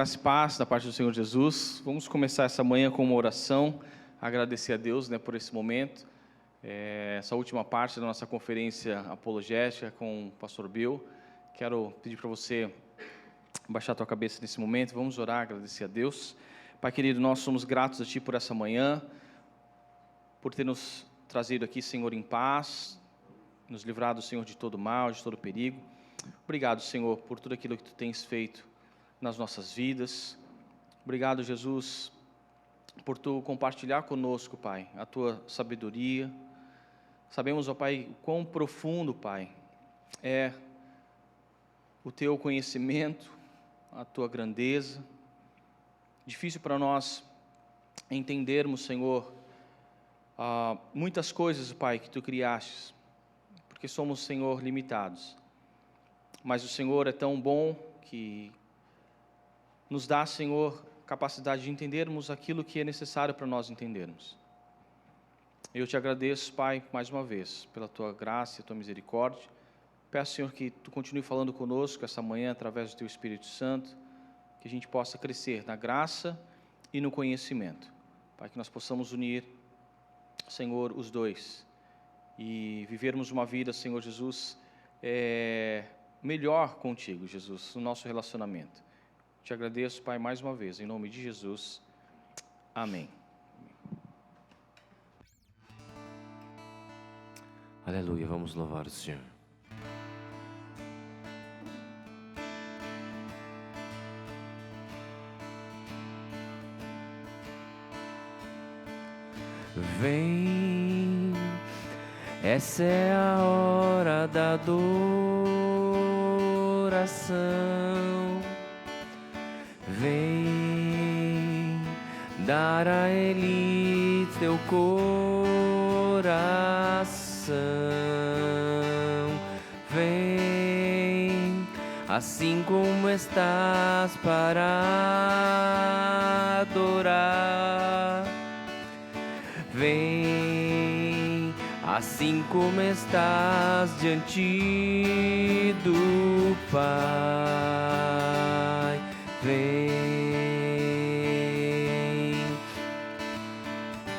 Graça e paz da parte do Senhor Jesus. Vamos começar essa manhã com uma oração, agradecer a Deus, por esse momento, essa última parte da nossa conferência apologética com o pastor Bill. Quero pedir para você baixar a tua cabeça nesse momento, vamos orar, agradecer a Deus. Pai querido, nós somos gratos a Ti por essa manhã, por ter nos trazido aqui, Senhor, em paz, nos livrado, Senhor, de todo mal, de todo perigo. Obrigado, Senhor, por tudo aquilo que Tu tens feito nas nossas vidas. Obrigado, Jesus, por Tu compartilhar conosco, Pai, a Tua sabedoria. Sabemos, ó Pai, o quão profundo, Pai, é o Teu conhecimento, a Tua grandeza. Difícil para nós entendermos, Senhor, muitas coisas, Pai, que Tu criastes, porque somos, Senhor, limitados. Mas o Senhor é tão bom que nos dá, Senhor, capacidade de entendermos aquilo que é necessário para nós entendermos. Eu Te agradeço, Pai, mais uma vez, pela Tua graça e Tua misericórdia. Peço, Senhor, que Tu continue falando conosco essa manhã, através do Teu Espírito Santo, que a gente possa crescer na graça e no conhecimento. Pai, que nós possamos unir, Senhor, os dois, e vivermos uma vida, Senhor Jesus, melhor contigo, Jesus, no nosso relacionamento. Te agradeço, Pai, mais uma vez, em nome de Jesus. Amém. Aleluia, vamos louvar o Senhor. Vem, essa é a hora da adoração. Vem dar a Ele teu coração. Vem, assim como estás para adorar. Vem, assim como estás diante do Pai. Vem,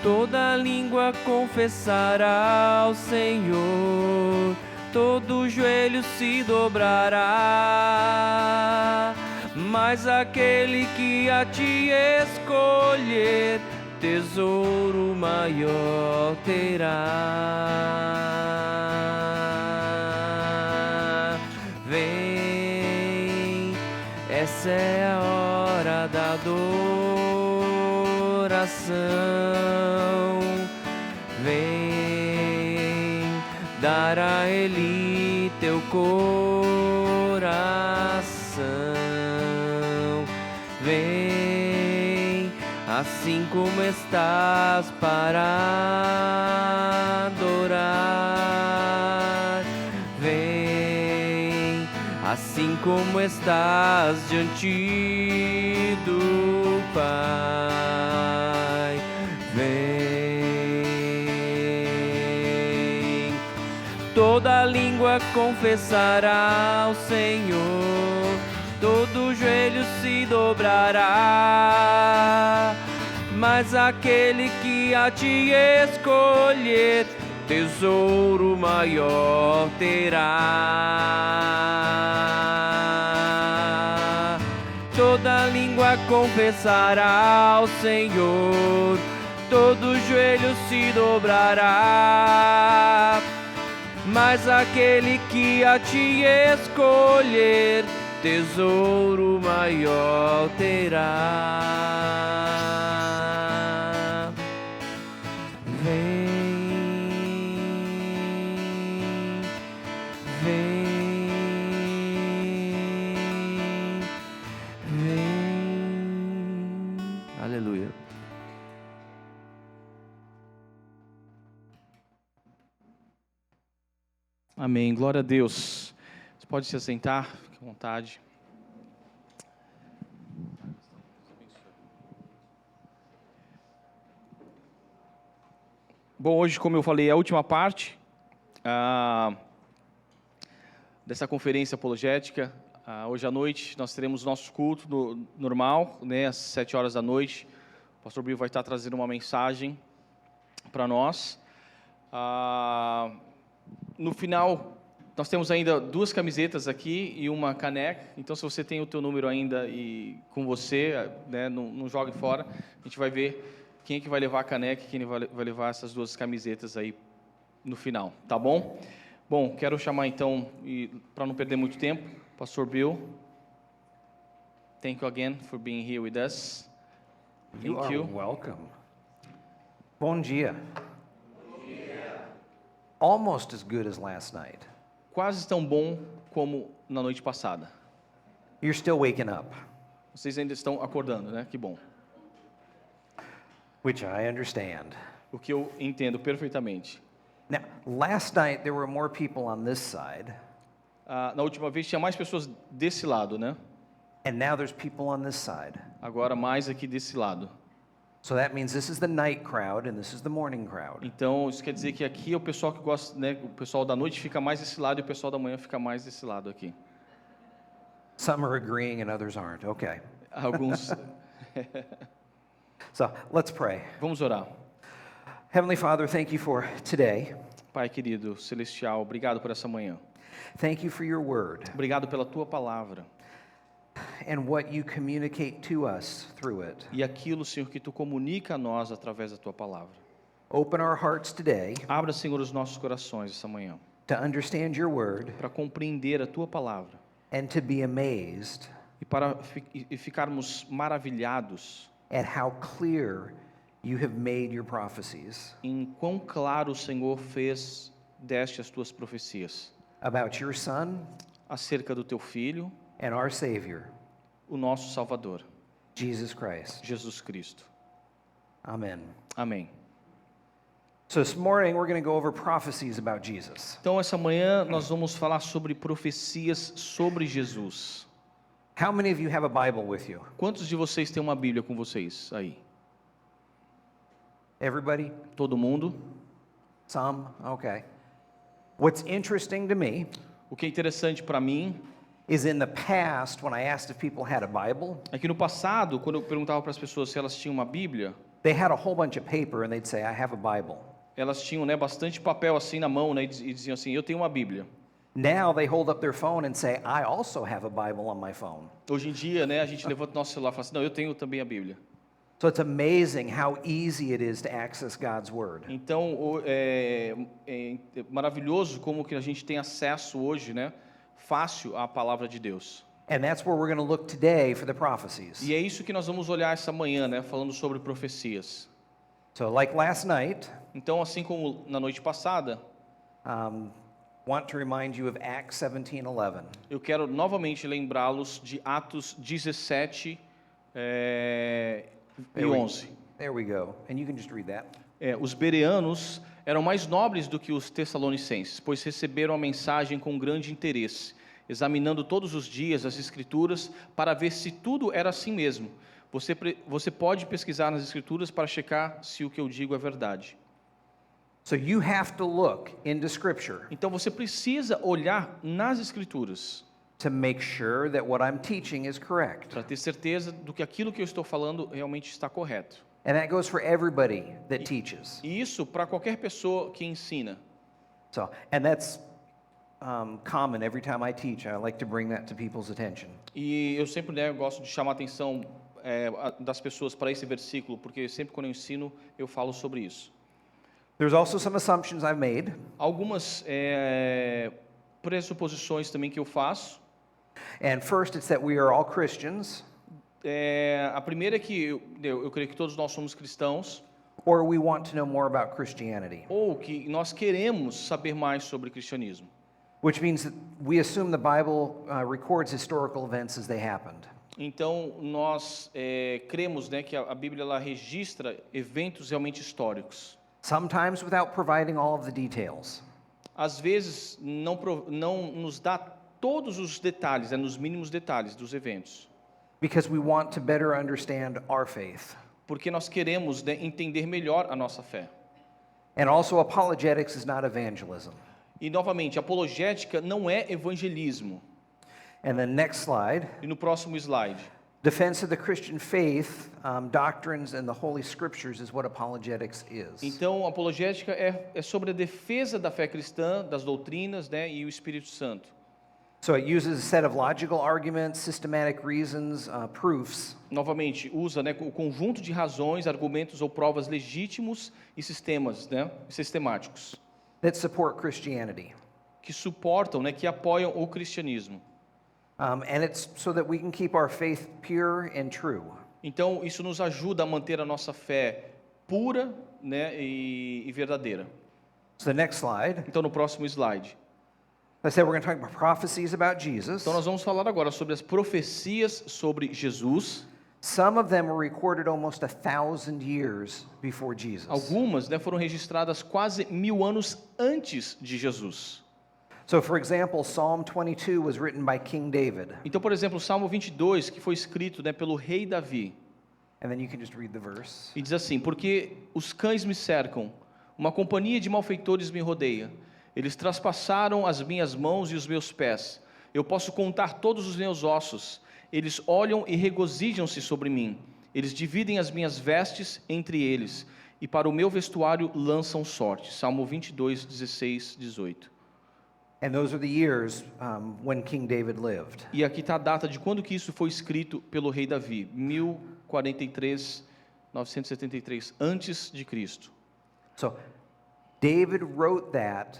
toda língua confessará ao Senhor, todo joelho se dobrará, mas aquele que a Ti escolher, tesouro maior terá. Vem, essa é a hora da adoração. Vem dar a Ele teu coração. Vem, assim como estás para adorar. Vem, assim como estás diante do Pai. Vem, toda língua confessará ao Senhor, todo joelho se dobrará, mas aquele que a Ti escolher, tesouro maior terá. Toda língua confessará ao Senhor, todo joelho se dobrará, mas aquele que a Ti escolher, tesouro maior terá. Vem, vem, vem. Aleluia. Amém. Glória a Deus. Você pode se assentar, fique à vontade. Bom, hoje, como eu falei, é a última parte dessa conferência apologética. Hoje à noite nós teremos nosso culto normal, né, às 7 horas da noite. O pastor Bill vai estar trazendo uma mensagem para nós. No final, nós temos ainda 2 camisetas aqui e uma caneca. Então, se você tem o teu número ainda com você, né, não jogue fora. A gente vai ver quem é que vai levar a caneca e quem vai levar essas 2 camisetas aí no final, tá bom? Bom, quero chamar então, para não perder muito tempo, Pastor Bill. Thank you again for being here with us. You Thank are you. welcome. Bom dia. Almost as good as last night. Quase tão bom como na noite passada. You're still waking up, Vocês ainda estão acordando, né? Que bom. which I understand. O que eu entendo perfeitamente. Now, last night there were more people on this side, Na última vez tinha mais pessoas desse lado, né? and now there's people on this side. Agora mais aqui desse lado. So that means this is the night crowd and this is the morning crowd. Então, isso quer dizer que aqui é o pessoal que gosta, né? O pessoal da noite fica mais desse lado e o pessoal da manhã fica mais desse lado aqui. Some are agreeing and others aren't. Okay. Alguns. So let's pray. Vamos orar. Heavenly Father, thank you for today. Pai querido, celestial, obrigado por essa manhã. Thank you for your word Obrigado pela tua palavra. and what you communicate to us through it. E aquilo, Senhor, que tu comunica a nós através da tua palavra. Open our hearts today Abra, Senhor, os nossos corações essa manhã to understand your word para compreender a tua palavra and to be amazed e para ficarmos maravilhados at how clear you have made your prophecies em quão claro o Senhor deste as tuas profecias about your Son acerca do teu Filho, and our Savior, o nosso Salvador, Jesus Christ. Jesus Cristo. Amen. Amém. So this morning we're going to go over prophecies about Jesus. Então, essa manhã nós vamos falar sobre profecias sobre Jesus. How many of you have a Bible with you? Quantos de vocês têm uma Bíblia com vocês aí? Everybody? Todo mundo? Some? Okay. What's interesting to me O que é interessante para mim is in the past when I asked if people had a Bible, é que no passado, quando eu perguntava para as pessoas se elas tinham uma Bíblia, they had a whole bunch of paper and they'd say, I have a Bible. elas tinham, né, bastante papel assim na mão, né, e diziam assim, eu tenho uma Bíblia. Now they hold up their phone and say, I also have a Bible on my phone. Hoje em dia, né, a gente levanta o nosso celular e fala assim, não, eu tenho também a Bíblia. So it's amazing how easy it is to access God's Word. Então, é maravilhoso como que a gente tem acesso hoje, né, fácil à palavra de Deus. And that's where we're going to look today for the prophecies. E é isso que nós vamos olhar essa manhã, né, falando sobre profecias. So like last night, Então, assim como na noite passada, want to remind you of Acts 17:11. eu quero novamente lembrá-los de Atos 17 e 11. There we go. And you can just read that. Os bereanos eram mais nobres do que os tessalonicenses, pois receberam a mensagem com grande interesse, examinando todos os dias as Escrituras para ver se tudo era assim mesmo. Você pode pesquisar nas Escrituras para checar se o que eu digo é verdade. So you have to look into Scripture Então você precisa olhar nas Escrituras to make sure that what I'm teaching is correct. para ter certeza do que aquilo que eu estou falando realmente está correto. And that goes for everybody that teaches. E isso para qualquer pessoa que ensina. So, and that's common every time I teach. I like to bring that to people's attention. E eu sempre, né, gosto de chamar a atenção das pessoas para esse versículo, porque sempre quando eu ensino, eu falo sobre isso. There's also some assumptions I've made. Algumas pressuposições também que eu faço. And first, it's that we are all Christians, A primeira é que eu creio que todos nós somos cristãos, or we want to know more about Christianity, ou que nós queremos saber mais sobre cristianismo. which means that we assume the Bible records historical events as they happened. Então nós cremos, né, que a Bíblia ela registra eventos realmente históricos. Sometimes without providing all of the details. Às vezes não nos dá todos os detalhes, nos mínimos detalhes dos eventos. Because we want to better understand our faith. Porque nós queremos, né, entender melhor a nossa fé. And also, apologetics is not evangelism. E novamente, apologética não é evangelismo. And then next slide. E no próximo slide. Defense of the Christian faith, doctrines, and the Holy Scriptures is what apologetics is. Então, a apologética é sobre a defesa da fé cristã, das doutrinas, né, e o Espírito Santo. So it uses a set of logical arguments, systematic reasons, proofs, Novamente, usa, né, o conjunto de razões, argumentos ou provas legítimos e sistemas, né, sistemáticos, that support Christianity. que suportam, né, que apoiam o cristianismo. And it's so that we can keep our faith pure and true. Então, isso nos ajuda a manter a nossa fé pura, né, e verdadeira. So the next slide. Então, no próximo slide. I said we're going to talk about prophecies about Jesus. Então, nós vamos falar agora sobre as profecias sobre Jesus. Some of them were recorded almost 1,000 years before Jesus. Algumas, né, foram registradas quase 1000 anos antes de Jesus. So, for example, Psalm 22 was written by King David. Então, por exemplo, o Salmo 22, que foi escrito, né, pelo rei Davi, And then you can just read the verse. e diz assim: porque os cães me cercam, uma companhia de malfeitores me rodeia. Eles traspassaram as minhas mãos e os meus pés. Eu posso contar todos os meus ossos. Eles olham e regozijam-se sobre mim. Eles dividem as minhas vestes entre eles, e para o meu vestuário lançam sorte. Salmo 22, 16, 18. And those are the years when King David lived. E aqui está a data de quando que isso foi escrito pelo rei Davi, 1043, 973, antes de Cristo. So, David wrote that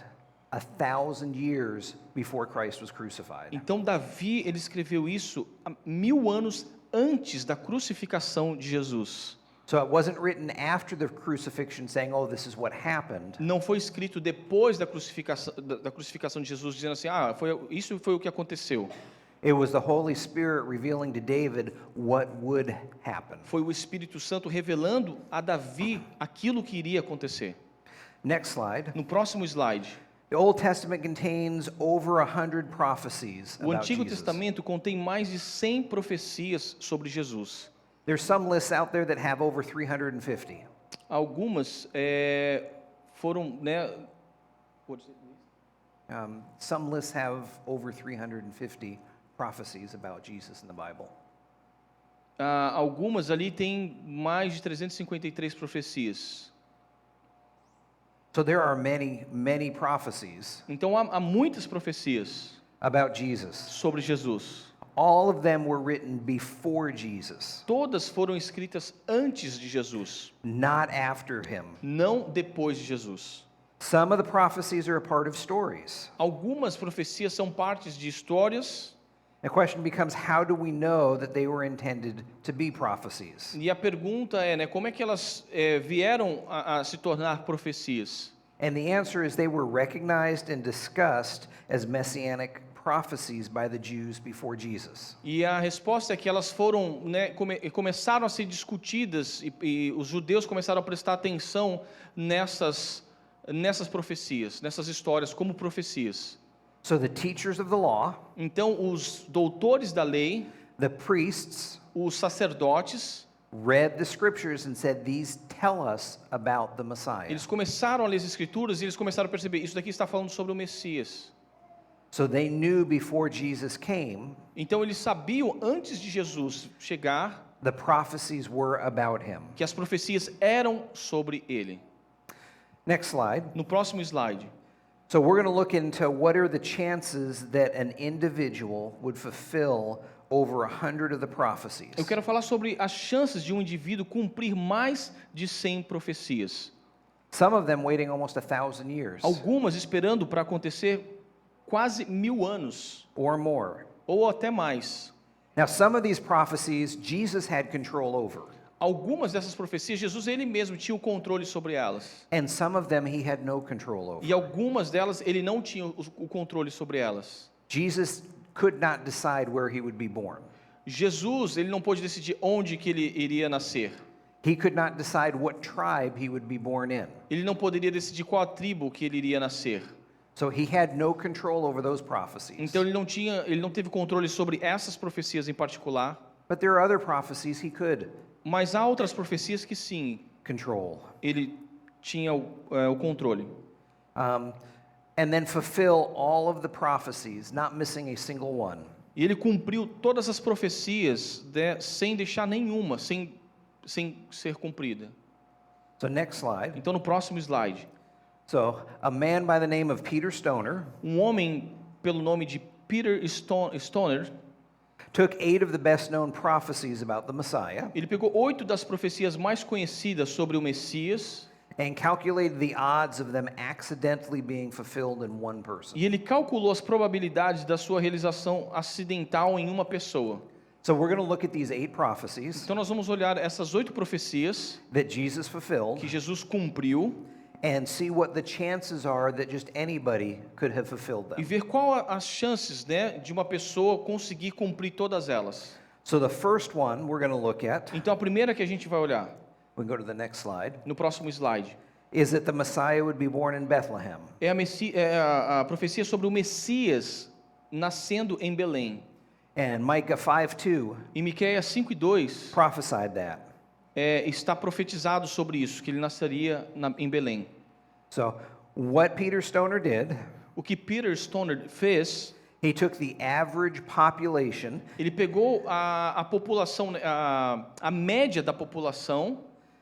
1,000 years before Christ was crucified. Então Davi, ele escreveu isso há 1000 anos antes da crucificação de Jesus. So it wasn't written after the crucifixion saying, oh, this is what happened. Não foi escrito depois da crucificação de Jesus, dizendo assim, isso foi o que aconteceu. It was the Holy Spirit revealing to David what would happen. Foi o Espírito Santo revelando a Davi aquilo que iria acontecer. Next slide. No próximo slide. The Old Testament contains over 100 prophecies O about Antigo Jesus. Testamento contém mais de 100 profecias sobre Jesus. There's some lists out there that have over 350. Algumas foram, né? Some lists have over 350 prophecies about Jesus in the Bible. Algumas ali têm mais de 353 profecias. So there are many, many prophecies Então há muitas profecias about Jesus. sobre Jesus. All of them were written before Jesus, Todas foram escritas antes de Jesus, not after him. não depois de Jesus. Some of the prophecies are a part of stories. Algumas profecias são partes de histórias, The question becomes, how do we know that they were intended to be prophecies? e a pergunta é, né, como é que elas vieram a se tornar profecias? And the answer is they were recognized and discussed as messianic prophecies by the Jews before Jesus. E a resposta é que elas foram, né, começaram a ser discutidas e os judeus começaram a prestar atenção nessas profecias, nessas histórias como profecias. So the teachers of the law, Então, os doutores da lei, the priests, os sacerdotes, read the scriptures and said, these tell us about the Messiah. eles começaram a ler as escrituras e eles começaram a perceber, isso daqui está falando sobre o Messias. So they knew before Jesus came, Então, eles sabiam, antes de Jesus chegar, the prophecies were about him. que as profecias eram sobre ele. Next slide. No próximo slide. So we're going to look into what are the chances that an individual would fulfill over 100 of the prophecies. Eu quero falar sobre as chances de um indivíduo cumprir mais de 100 profecias. Some of them waiting almost 1,000 years Algumas esperando para acontecer quase 1000 anos, or more. ou até mais. Now, some of these prophecies Jesus had control over, Algumas dessas profecias, Jesus ele mesmo tinha o controle sobre elas. and some of them he had no control over. E algumas delas ele não tinha o controle sobre elas. Jesus could not decide where he would be born. Jesus, ele não pôde decidir onde que ele iria nascer. He could not decide what tribe he would be born in. Ele não poderia decidir qual a tribo que ele iria nascer. So he had no control over those prophecies. Então ele não teve controle sobre essas profecias em particular, But there are other prophecies he could mas há outras profecias que sim, control. ele tinha o controle. And then fulfill all of the prophecies, not missing a single one. E ele cumpriu todas as profecias, né, sem deixar nenhuma, sem ser cumprida. So next slide. Então, no próximo slide, So a man by the name of Peter Stoner um homem pelo nome de Peter Stoner, took 8 of the best-known prophecies about the Messiah ele pegou 8 das profecias mais conhecidas sobre o Messias and calculated the odds of them accidentally being fulfilled in one person. e ele calculou as probabilidades da sua realização acidental em uma pessoa. So we're going to look at these 8 prophecies Então nós vamos olhar essas 8 profecias that Jesus fulfilled que Jesus cumpriu and see what the chances are that just anybody could have fulfilled e them. ver qual as chances, né, de uma pessoa conseguir cumprir todas elas. So the first one we're going to look at, Então a primeira que a gente vai olhar, we can go to the next slide, no próximo slide, is that the Messiah would be born in Bethlehem. é a profecia sobre o Messias nascendo em Belém. And Micah 5:2 Em Miqueias 5:2 prophesied that. está profetizado sobre isso, que ele nasceria em Belém. So what Peter Stoner did, O que Peter Stoner fez, he took the average population ele pegou a população, né, a média da população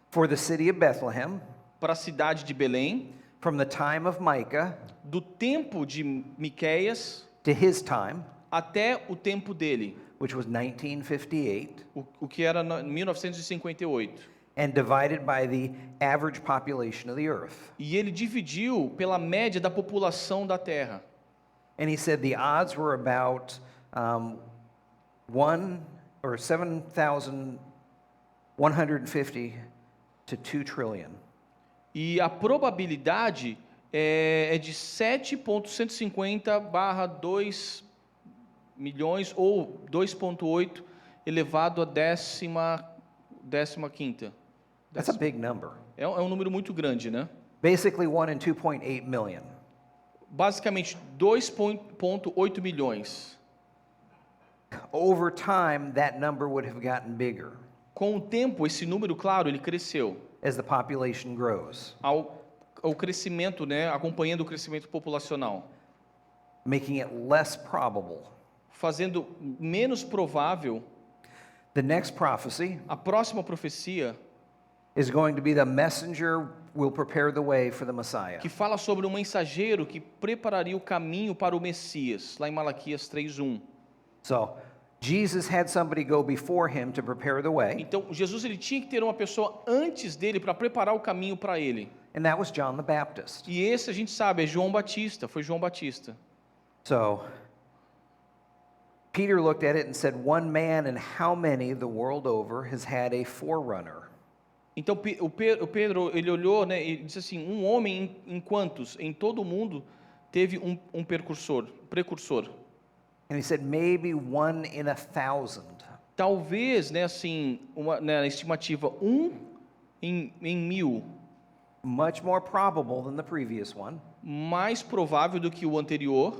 for the city of Bethlehem para a cidade de Belém, from the time of Micah do tempo de Miqueias to his time, até o tempo dele, which was 1958, o que era 1958. and divided by the average population of the earth. E ele dividiu pela média da população da Terra. And he said the odds were about 7,150 to 2 trillion. E a probabilidade é de 7,150/2 milhões ou 2,8 elevado à 15ª. That's a big number. É um número muito grande, né? Basically 1 in 2.8 million. Basicamente 2,8 milhões. Over time, that number would have gotten bigger Com o tempo, esse número, claro, ele cresceu. as the population grows, Ao crescimento, né, acompanhando o crescimento populacional, making it less probable. fazendo menos provável. The next prophecy A próxima profecia, is going to be the messenger will prepare the way for the Messiah. que fala sobre um mensageiro que prepararia o caminho para o Messias, lá em Malaquias 3:1. So, Jesus had somebody go before him to prepare the way, Então, Jesus ele tinha que ter uma pessoa antes dele para preparar o caminho para ele. and that was John the Baptist. E esse a gente sabe, é João Batista, foi João Batista. So, Peter looked at it and said, one man in how many the world over has had a forerunner? Então, o Pedro, ele olhou, né, e disse assim, um homem em quantos? Em todo o mundo teve um precursor. And he said, maybe 1 in 1,000. Talvez, né, assim, na estimativa, em 1000, Much more probable than the previous one, mais provável do que o anterior,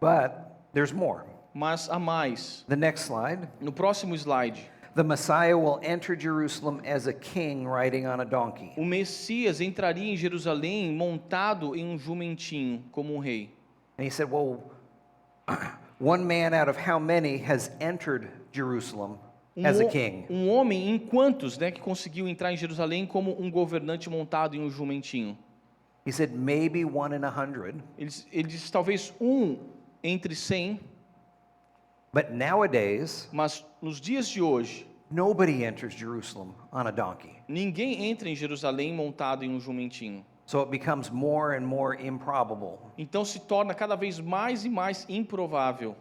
but there's more. mas há mais. The next slide. No próximo slide, The Messiah will enter Jerusalem as a king riding on a donkey. o Messias entraria em Jerusalém montado em um jumentinho, como um rei. And he said, well, one man out of how many has entered Jerusalem as a king? Um homem em quantos, né, que conseguiu entrar em Jerusalém como um governante montado em um jumentinho? He said, maybe 1 in 100. Ele disse talvez entre 100, But nowadays, mas nos dias de hoje, nobody enters Jerusalem on a donkey. ninguém entra em Jerusalém montado em um jumentinho. So it becomes more and more improbable. Então se torna cada vez mais e mais improvável.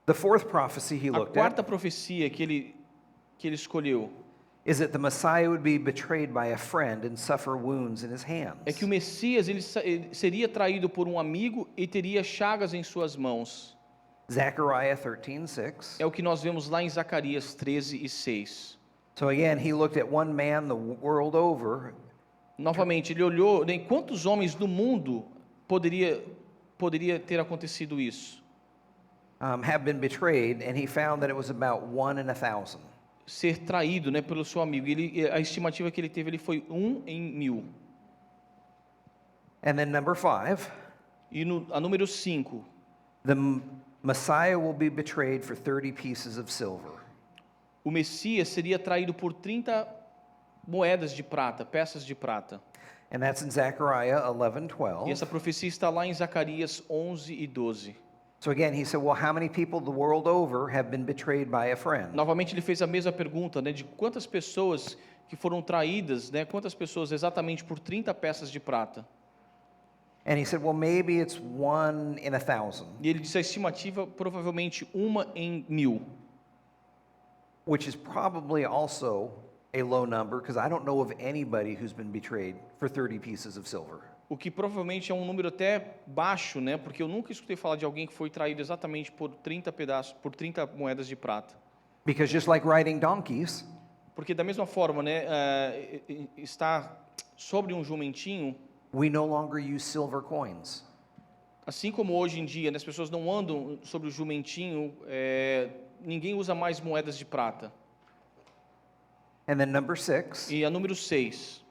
The fourth prophecy he A looked quarta at profecia que ele escolheu is that the Messiah would be betrayed by a friend and suffer wounds in his hands. é que o Messias ele seria traído por um amigo e teria chagas em suas mãos. Zechariah 13:6. É o que nós vemos lá em Zacarias 13:6. So again, he looked at one man the world over Novamente, ele olhou, né, quantos homens do mundo poderia ter acontecido isso? have been betrayed, and he found that it was about 1 in 1,000. Ser traído, né, pelo seu amigo. A estimativa que ele teve, ele foi 1 em 1000. And then number 5, E a número 5, the Messiah will be betrayed for 30 pieces of silver. O Messias seria traído por 30 moedas de prata, peças de prata. And that's in Zechariah E 11:12. essa profecia está lá em Zacarias 11 e 12. So again, he said, well, how many people the world over have been betrayed by a friend? Novamente ele fez a mesma pergunta, né, de quantas pessoas que foram traídas, né, quantas pessoas exatamente por 30 peças de prata. And he said, well, maybe it's 1 in 1,000, E ele disse a estimativa provavelmente 1 em 1000. which is probably also a low number because I don't know of anybody who's been betrayed for 30 pieces of silver. O que provavelmente é um número até baixo, né, porque eu nunca escutei falar de alguém que foi traído exatamente por 30 pedaços, por 30 moedas de prata. Because just like riding donkeys, Porque da mesma forma, né, estar sobre um jumentinho, we no longer use silver coins. assim como hoje em dia, né, as pessoas não andam sobre o jumentinho, ninguém usa mais moedas de prata. And then number 6, E a número 6,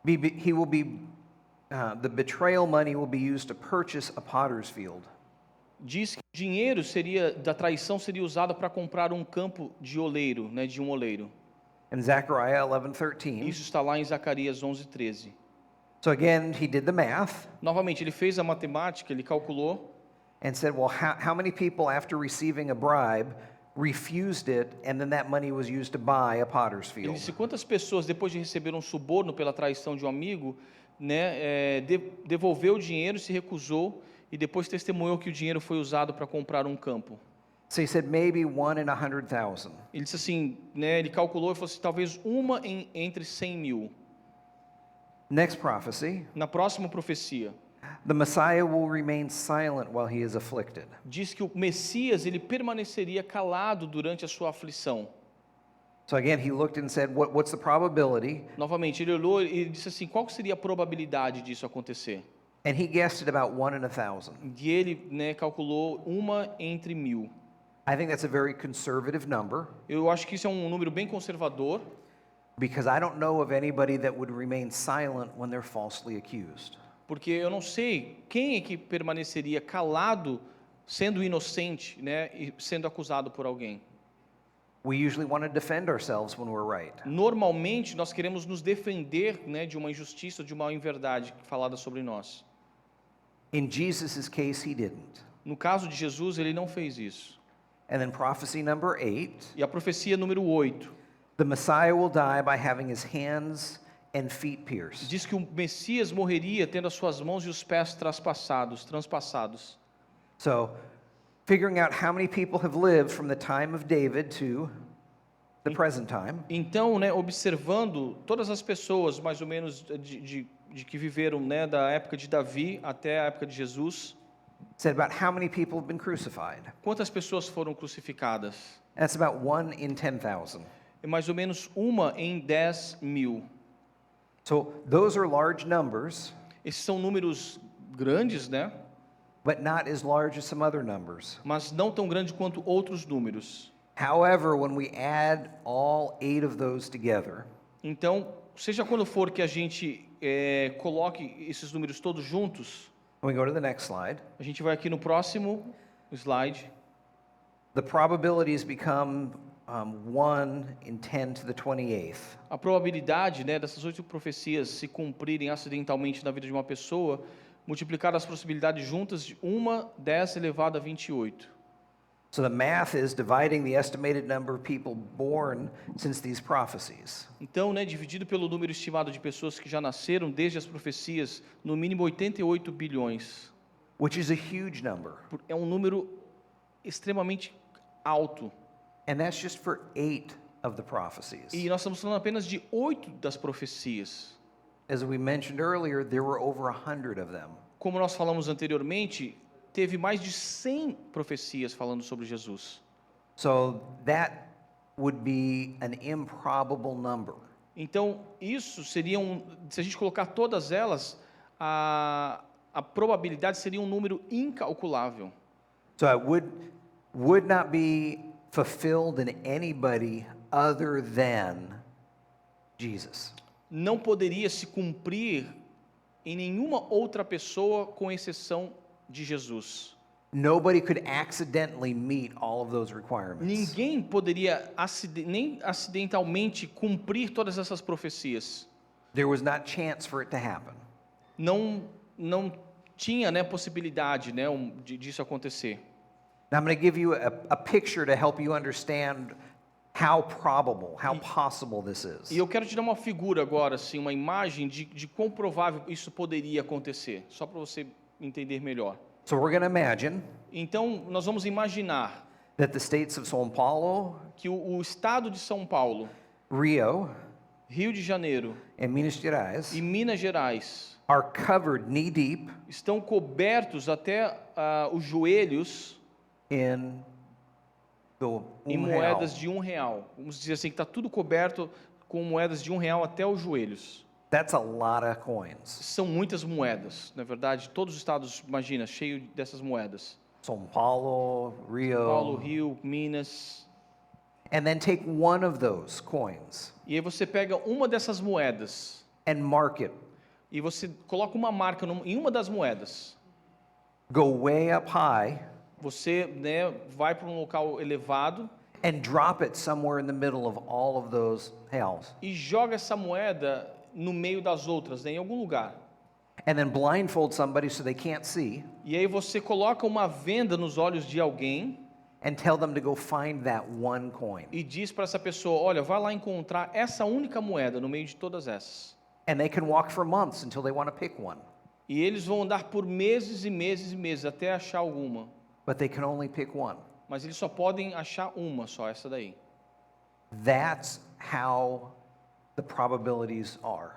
he will be, the betrayal money will be used to purchase a potter's field. diz que o dinheiro da traição seria usado para comprar um campo de oleiro, né, de um oleiro. In Zechariah 11:13. Isso está lá em Zacarias 11:13. So again, he did the math Novamente, ele fez a matemática, ele calculou, and said, well, how many people after receiving a bribe refused it and then that money was used to buy a potter's ele field? disse quantas pessoas, depois de receber um suborno pela traição de um amigo, né, devolveu o dinheiro, se recusou e depois testemunhou que o dinheiro foi usado para comprar um campo. So he said maybe 1 in 100,000. Ele disse assim, né, ele calculou e falou assim, talvez entre 100 mil. Next prophecy, Na próxima profecia, the Messiah will remain silent while he is afflicted. diz que o Messias ele permaneceria calado durante a sua aflição. So again, he looked and said, what's the probability? Novamente, ele olhou e disse assim, qual que seria a probabilidade disso acontecer? And he guessed it about 1 in 1,000. E ele, né, calculou 1 entre 1000. I think that's a very conservative number Eu acho que isso é um número bem conservador, because I don't know of anybody that would remain silent when they're falsely accused. porque eu não sei quem é que permaneceria calado sendo inocente, né, e sendo acusado por alguém. We usually want to defend ourselves when we're right. Normalmente nós queremos nos defender, né, de uma injustiça, de uma inverdade falada sobre nós. In Jesus' case, he didn't. No caso de Jesus, ele não fez isso. And then prophecy number 8, E a profecia número 8 the Messiah will die by having his hands and feet pierced. diz que o Messias morreria tendo as suas mãos e os pés transpassados. So, figuring out how many people have lived from the time of David to the present time, Então, né, observando todas as pessoas, mais ou menos, de que viveram, né, da época de Davi até a época de Jesus, said about how many people have been crucified. quantas pessoas foram crucificadas? That's about 1 in 10,000. É mais ou menos 1 em 10 mil. So, those are large numbers, Esses são números grandes, né? but not as large as some other numbers. Mas não tão grandes quanto outros números. However, when we add all 8 of those together, Então, seja quando for que a gente coloque esses números todos juntos, when we go to the next slide, a gente vai aqui no próximo slide. the probabilities become 1 in 10 to the 28th. A probabilidade, né, dessas 8 profecias se cumprirem acidentalmente na vida de uma pessoa, multiplicar as possibilidades juntas de 10 elevado a 28. So the math is dividing the estimated number of people born since these prophecies. Então, né, dividido pelo número estimado de pessoas que já nasceram desde as profecias, no mínimo 88 bilhões. Which is a huge number. É um número extremamente alto. And that's just for 8 of the prophecies. E nós estamos falando apenas de 8 das profecias. As we mentioned earlier, there were over 100 of them. Como nós falamos anteriormente, teve mais de 100 profecias falando sobre Jesus. So that would be an improbable number. Então, isso seria se a gente colocar todas elas, a probabilidade seria um número incalculável. So it would not be fulfilled in anybody other than Jesus. Não poderia se cumprir em nenhuma outra pessoa, com exceção de Jesus. Nobody could accidentally meet all of those requirements. Ninguém poderia nem acidentalmente cumprir todas essas profecias. There was not chance for it to happen. Não tinha, né, possibilidade, né, disso acontecer. Now I'm going to give you a picture to help you understand how probable, how possible this is. E eu quero te dar uma figura agora, assim, uma imagem de quão provável isso poderia acontecer, só para você entender melhor. So we're going to imagine Então, nós vamos imaginar that the states of São Paulo, que o estado de São Paulo, Rio, Rio de Janeiro and Minas Gerais e Minas Gerais are covered knee deep estão cobertos até os joelhos in the em real. moedas de R$1. Vamos dizer assim, que está tudo coberto com moedas de R$1 até os joelhos. That's a lot of coins. São muitas moedas, na verdade. Todos os estados, imagina, cheio dessas moedas. São Paulo, Rio. Paulo, Rio, Minas. And then take one of those coins E aí você pega uma dessas moedas and mark it. e você coloca uma marca em uma das moedas. Go way up high Você, né, vai para um local elevado and drop it somewhere in the middle of all of those reals. e joga essa moeda no meio das outras, né, em algum lugar. And then blindfold somebody so they can't see E aí você coloca uma venda nos olhos de alguém and tell them to go find that one coin. e diz para essa pessoa, olha, vai lá encontrar essa única moeda no meio de todas essas. And they can walk for months until they want to pick one. E eles vão andar por meses e meses e meses até achar alguma. But they can only pick one. Mas eles só podem achar uma só, essa daí. That's how the probabilities are.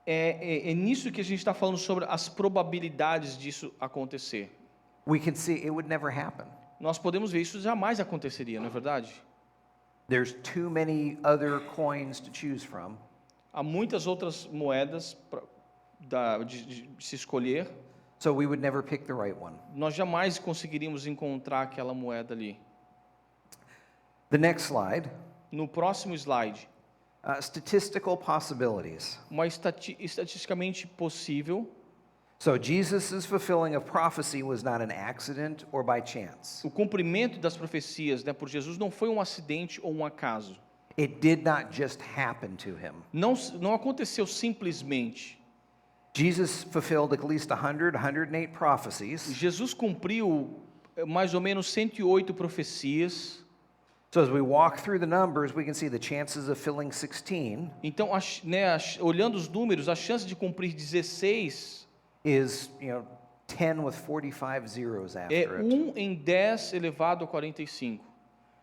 É nisso que a gente está falando sobre as probabilidades disso acontecer. We can see it would never happen. Nós podemos ver isso jamais aconteceria, não é verdade? There's too many other coins to choose from. Há muitas outras moedas de se escolher. So we would never pick the right one. Nós jamais conseguiríamos encontrar aquela moeda ali. The next slide, No próximo slide, statistical possibilities. uma estatisticamente possível. So Jesus' fulfilling of prophecy was not an accident or by chance. O cumprimento das profecias, né, por Jesus não foi um acidente ou um acaso. It did not just happen to him. Não aconteceu simplesmente. Jesus fulfilled at least 108 prophecies. Jesus cumpriu mais ou menos 108 profecias. So as we walk through the numbers, we can see the chances of filling 16 Então, olhando os números, a chance de cumprir 16 is, 10 with 45 zeros é after it. 1 em 10 elevado a 45.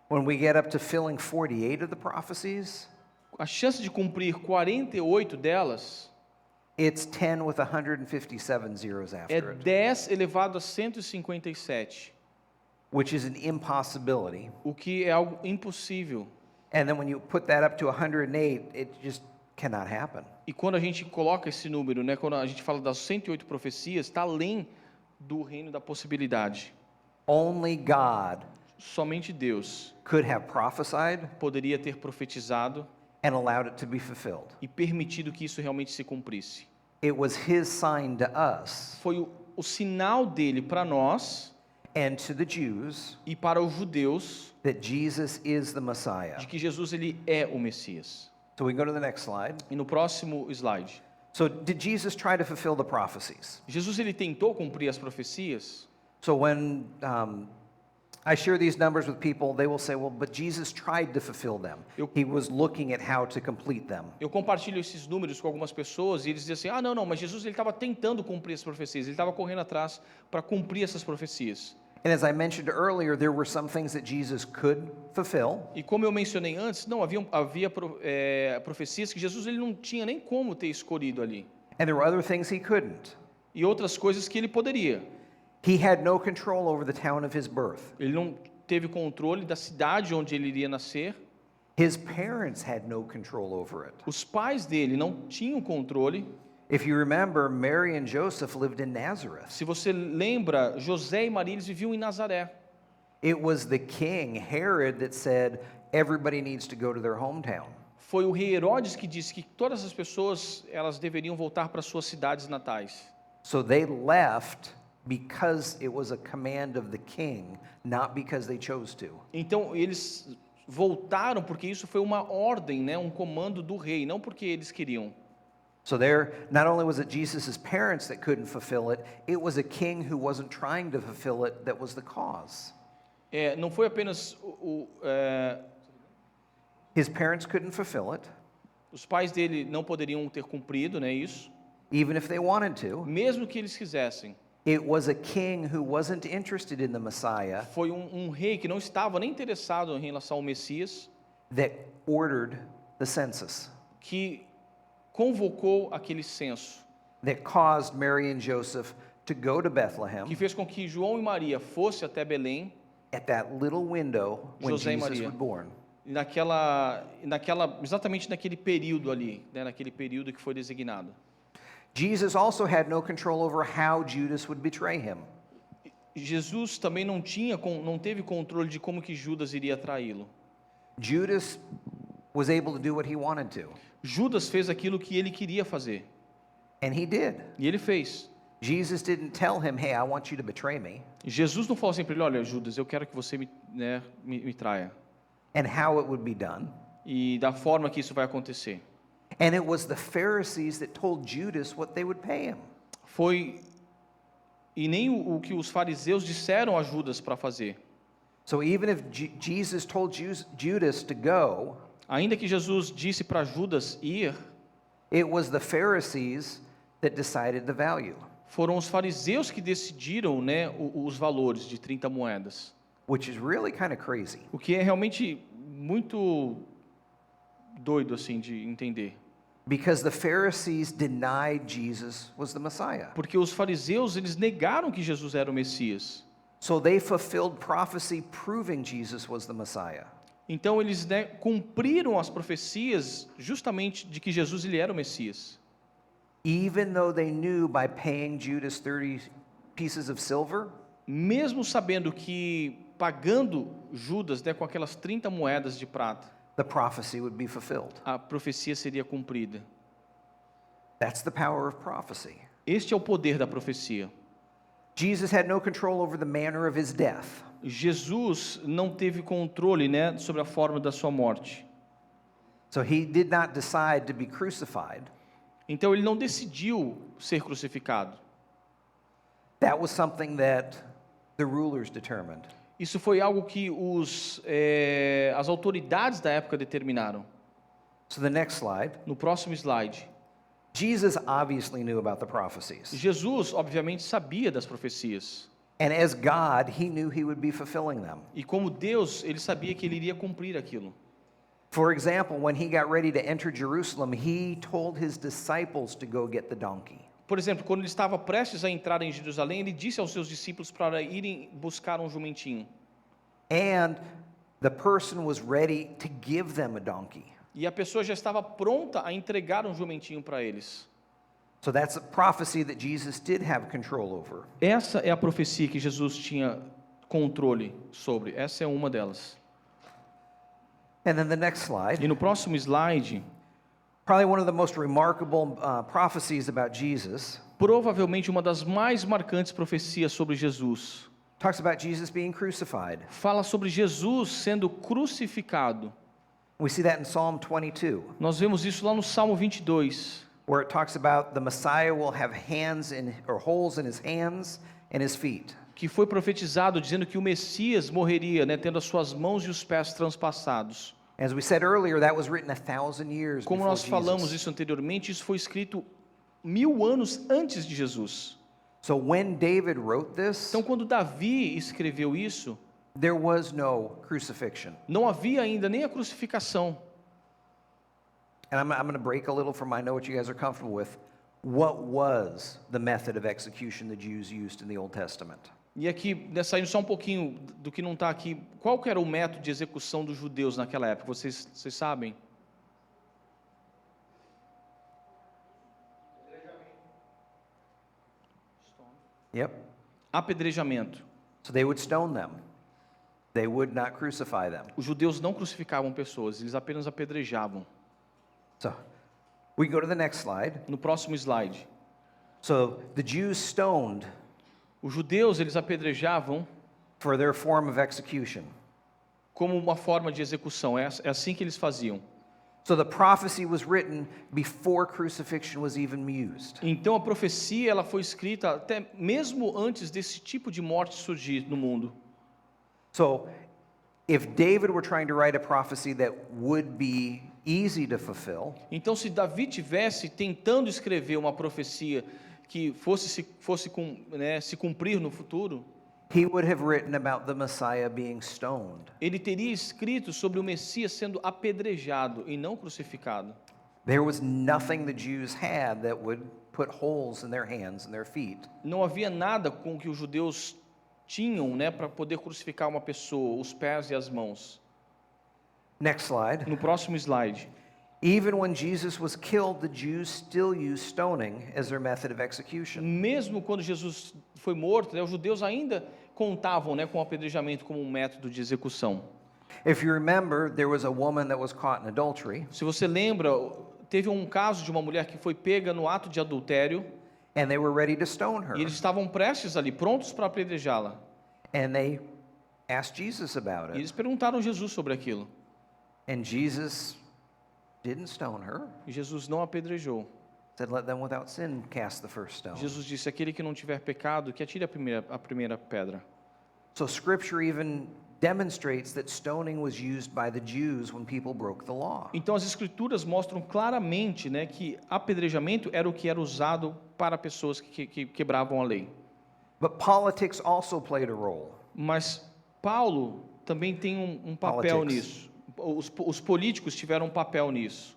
When we get up to filling 48 of the prophecies, A chance de cumprir 48 delas it's 10 with 157 zeros é after it, 10 elevado a 157, which is an impossibility. o que é algo impossível. And then when you put that up to 108, it just cannot happen. E quando a gente coloca esse número, né, quando a gente fala das 108 profecias, está além do reino da possibilidade. Only God Somente Deus could have prophesied poderia ter profetizado and allowed it to be fulfilled. e permitido que isso realmente se cumprisse. It was his sign to us Foi o sinal dele para nós and to the Jews e para os judeus that Jesus is the Messiah. de que Jesus ele é o Messias. So we can go to the next slide. E no próximo slide, So did Jesus try to fulfill the prophecies? Jesus ele tentou cumprir as profecias. So when I share these numbers with people, they will say, well, but Jesus tried to fulfill them. He was looking at how to complete them. Eu compartilho esses números com algumas pessoas e eles dizem assim: não, mas Jesus ele estava tentando cumprir as profecias, ele estava correndo atrás para cumprir essas profecias. And as I mentioned earlier, there were some things that Jesus could fulfill, E como eu mencionei antes, não havia profecias que Jesus ele não tinha nem como ter escolhido ali, and there were other things he couldn't. e outras coisas que ele poderia. He had no control over the town of his birth. Ele não teve controle da cidade onde ele iria nascer. His parents had no control over it. Os pais dele não tinham controle. If you remember, Mary and Joseph lived in Nazareth. Se você lembra, José e Maria eles viviam em Nazaré. It was the king, Herod, that said everybody needs to go to their hometown. Foi o rei Herodes que disse que todas as pessoas elas deveriam voltar para suas cidades natais. So they left because it was a command of the king, not because they chose to. Então eles voltaram porque isso foi uma ordem, né, um comando do rei, não porque eles queriam. So there, not only was it Jesus' parents that couldn't fulfill it, it was a king who wasn't trying to fulfill it that was the cause. Não foi apenas His parents couldn't fulfill it, os pais dele não poderiam ter cumprido, né, isso, even if they wanted to. mesmo que eles quisessem. It was a king who wasn't interested in the Messiah Foi um rei que não estava nem interessado em relação ao Messias, that ordered the census, que convocou aquele censo, that caused Mary and Joseph to go to Bethlehem que fez com que João e Maria fossem até Belém, at that little window when José e Jesus Maria. was born. exatamente naquele período ali, né, naquele período que foi designado. Jesus also had no control over how Judas would betray him. Jesus também não teve controle de como que Judas iria traí-lo. Judas was able to do what he wanted to, Judas fez aquilo que ele queria fazer, and he did. e ele fez. Jesus didn't tell him, "Hey, I want you to betray me," Jesus não falou assim para ele: olha, Judas, eu quero que você me traia. and how it would be done. E da forma que isso vai acontecer. And it was the Pharisees that told Judas what they would pay him. E nem o que os fariseus disseram a Judas para fazer. So even if Jesus told Judas to go, Ainda que Jesus disse para Judas ir, it was the Pharisees that decided the value, foram os fariseus que decidiram, né, os valores de 30 moedas. which is really kind of crazy. O que é realmente muito doido assim de entender. Because the Pharisees denied Jesus was the Messiah. Porque os fariseus, eles negaram que Jesus era o Messias. So they fulfilled prophecy proving Jesus was the Messiah. Então eles, né, cumpriram as profecias justamente de que Jesus ele era o Messias. Even though they knew by paying Judas 30 pieces of silver, Mesmo sabendo que pagando Judas, né, com aquelas 30 moedas de prata, the prophecy would be fulfilled. a profecia seria cumprida. That's the power of prophecy. Este é o poder da profecia. Jesus had no control over the manner of his death. Jesus não teve controle, né, sobre a forma da sua morte. So he did not decide to be crucified. Então ele não decidiu ser crucificado. That was something that the rulers determined. Isso foi algo que as autoridades da época determinaram. So the next slide. No próximo slide. Jesus obviously knew about the prophecies. Jesus, obviamente, sabia das profecias. And as God, he knew he would be fulfilling them. E como Deus, ele sabia que ele iria cumprir aquilo. For example, when he got ready to enter Jerusalem, he told his disciples to go get the donkey. Por exemplo, quando ele estava prestes a entrar em Jerusalém, ele disse aos seus discípulos para irem buscar um jumentinho. And the person was ready to give them a donkey. E a pessoa já estava pronta a entregar um jumentinho para eles. So that's a prophecy that Jesus did have control over. Essa é a profecia que Jesus tinha controle sobre. Essa é uma delas. And then the next slide, E no próximo slide, probably one of the most remarkable prophecies about Jesus, provavelmente uma das mais marcantes profecias sobre Jesus. talks about Jesus being crucified. Fala sobre Jesus sendo crucificado. We see that in Psalm 22, Nós vemos isso lá no Salmo 22, where it talks about the Messiah will have holes in his hands and his feet. que foi profetizado dizendo que o Messias morreria, né, tendo as suas mãos e os pés transpassados. As we said earlier, that was written 1,000 years Como before nós falamos Jesus. isso anteriormente, isso foi escrito 1000 anos antes de Jesus. So when David wrote this, Então, quando Davi escreveu isso, there was no crucifixion. não havia ainda nem a crucificação. And I'm going to break a little from I know what you guys are comfortable with. What was the method of execution the Jews used in the Old Testament? E aqui, né, saindo só um pouquinho do que não está aqui, qual que era o método de execução dos judeus naquela época? Vocês sabem? Yep. Apedrejamento. So they would stone them. They would not crucify them. Os judeus não crucificavam pessoas, eles apenas apedrejavam. So we go to the next slide. No próximo slide. So the Jews stoned Os judeus, eles apedrejavam for their form of execution. como uma forma de execução. É assim que eles faziam. So the prophecy was written before crucifixion was even used. Então a profecia ela foi escrita até mesmo antes desse tipo de morte surgir no mundo. So if David were trying to write a prophecy that would be easy to fulfill, Então se Davi tivesse tentando escrever uma profecia que se cumprir no futuro, he would have written about the Messiah being stoned. ele teria escrito sobre o Messias sendo apedrejado e não crucificado. There was nothing the Jews had that would put holes in their hands and their feet. Não havia nada com que os judeus tinham, para poder crucificar uma pessoa, os pés e as mãos. Next slide. No próximo slide. Even when Jesus was killed, the Jews still used stoning as their method of execution. Mesmo quando Jesus foi morto, os judeus ainda contavam, com o apedrejamento como um método de execução. If you remember, there was a woman that was caught in adultery, Se você lembra, teve um caso de uma mulher que foi pega no ato de adultério and they were ready to stone her. e eles estavam prestes ali, prontos para apedrejá-la. And they asked Jesus about E it. eles perguntaram a Jesus sobre aquilo. And Jesus didn't stone her. E Jesus não apedrejou. Said, "Let them without sin cast the first stone." Jesus disse: aquele que não tiver pecado, que atire a primeira pedra. So Scripture even demonstrates that stoning was used by the Jews when people broke the law. Então as escrituras mostram claramente, que apedrejamento era o que era usado para pessoas que quebravam a lei. But politics also played a role. Mas Paulo também tem um papel Politics. nisso. Os políticos tiveram um papel nisso.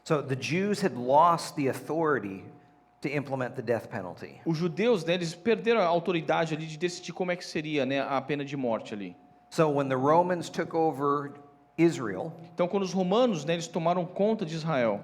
So the Jews had lost the authority to implement the death penalty. Os judeus, eles perderam a autoridade ali de decidir como é que seria, a pena de morte ali. So when the Romans took over Israel, Então, quando os romanos, eles tomaram conta de Israel,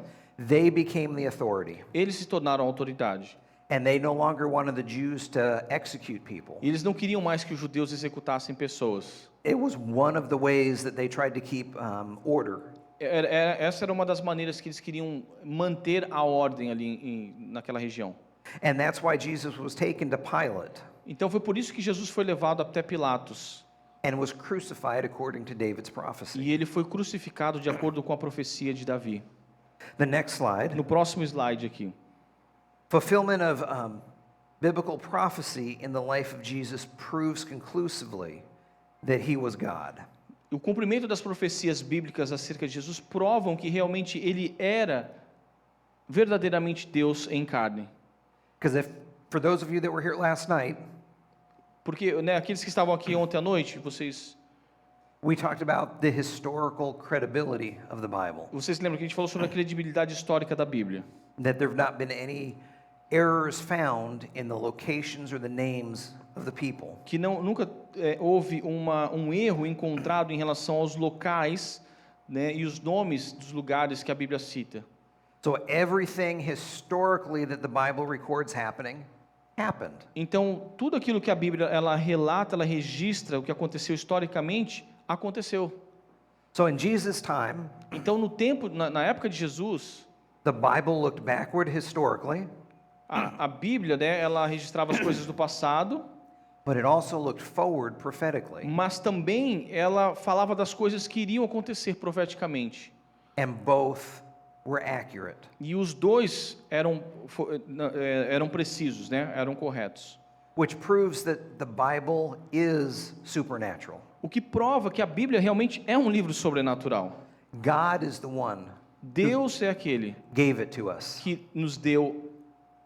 they became the authority. eles se tornaram autoridade. And they no longer wanted the Jews to execute people. E eles não queriam mais que os judeus executassem pessoas. It was one of the ways that they tried to keep order. Essa era uma das maneiras que eles queriam manter a ordem ali naquela região. And that's why Jesus was taken to Pilate Então foi por isso que Jesus foi levado até Pilatos. and was crucified according to David's prophecy. E ele foi crucificado de acordo com a profecia de Davi. The next slide. No próximo slide aqui. Fulfillment of biblical prophecy in the life of Jesus proves conclusively that he was God. O cumprimento das profecias bíblicas acerca de Jesus provam que realmente ele era verdadeiramente Deus em carne. Because for those of you that were here last night, Porque, aqueles que estavam aqui ontem à noite, we talked about the historical credibility of the Bible. vocês lembram que a gente falou sobre a credibilidade histórica da Bíblia? That there have not been any errors found in the locations or the names of the people. Que nunca houve um erro encontrado em relação aos locais, e os nomes dos lugares que a Bíblia cita. So everything historically that the Bible records happened. Então, tudo aquilo que a Bíblia ela relata, ela registra o que aconteceu historicamente, aconteceu. So in Jesus' time, Então, no tempo, na época de Jesus, the Bible looked backward historically, a Bíblia, ela registrava as coisas do passado, but it also looked forward prophetically. mas também ela falava das coisas que iriam acontecer profeticamente. And both were accurate. E os dois eram precisos, eram corretos. Which proves that the Bible is supernatural. O que prova que a Bíblia realmente é um livro sobrenatural. God is the one Deus é aquele gave it to us. que nos deu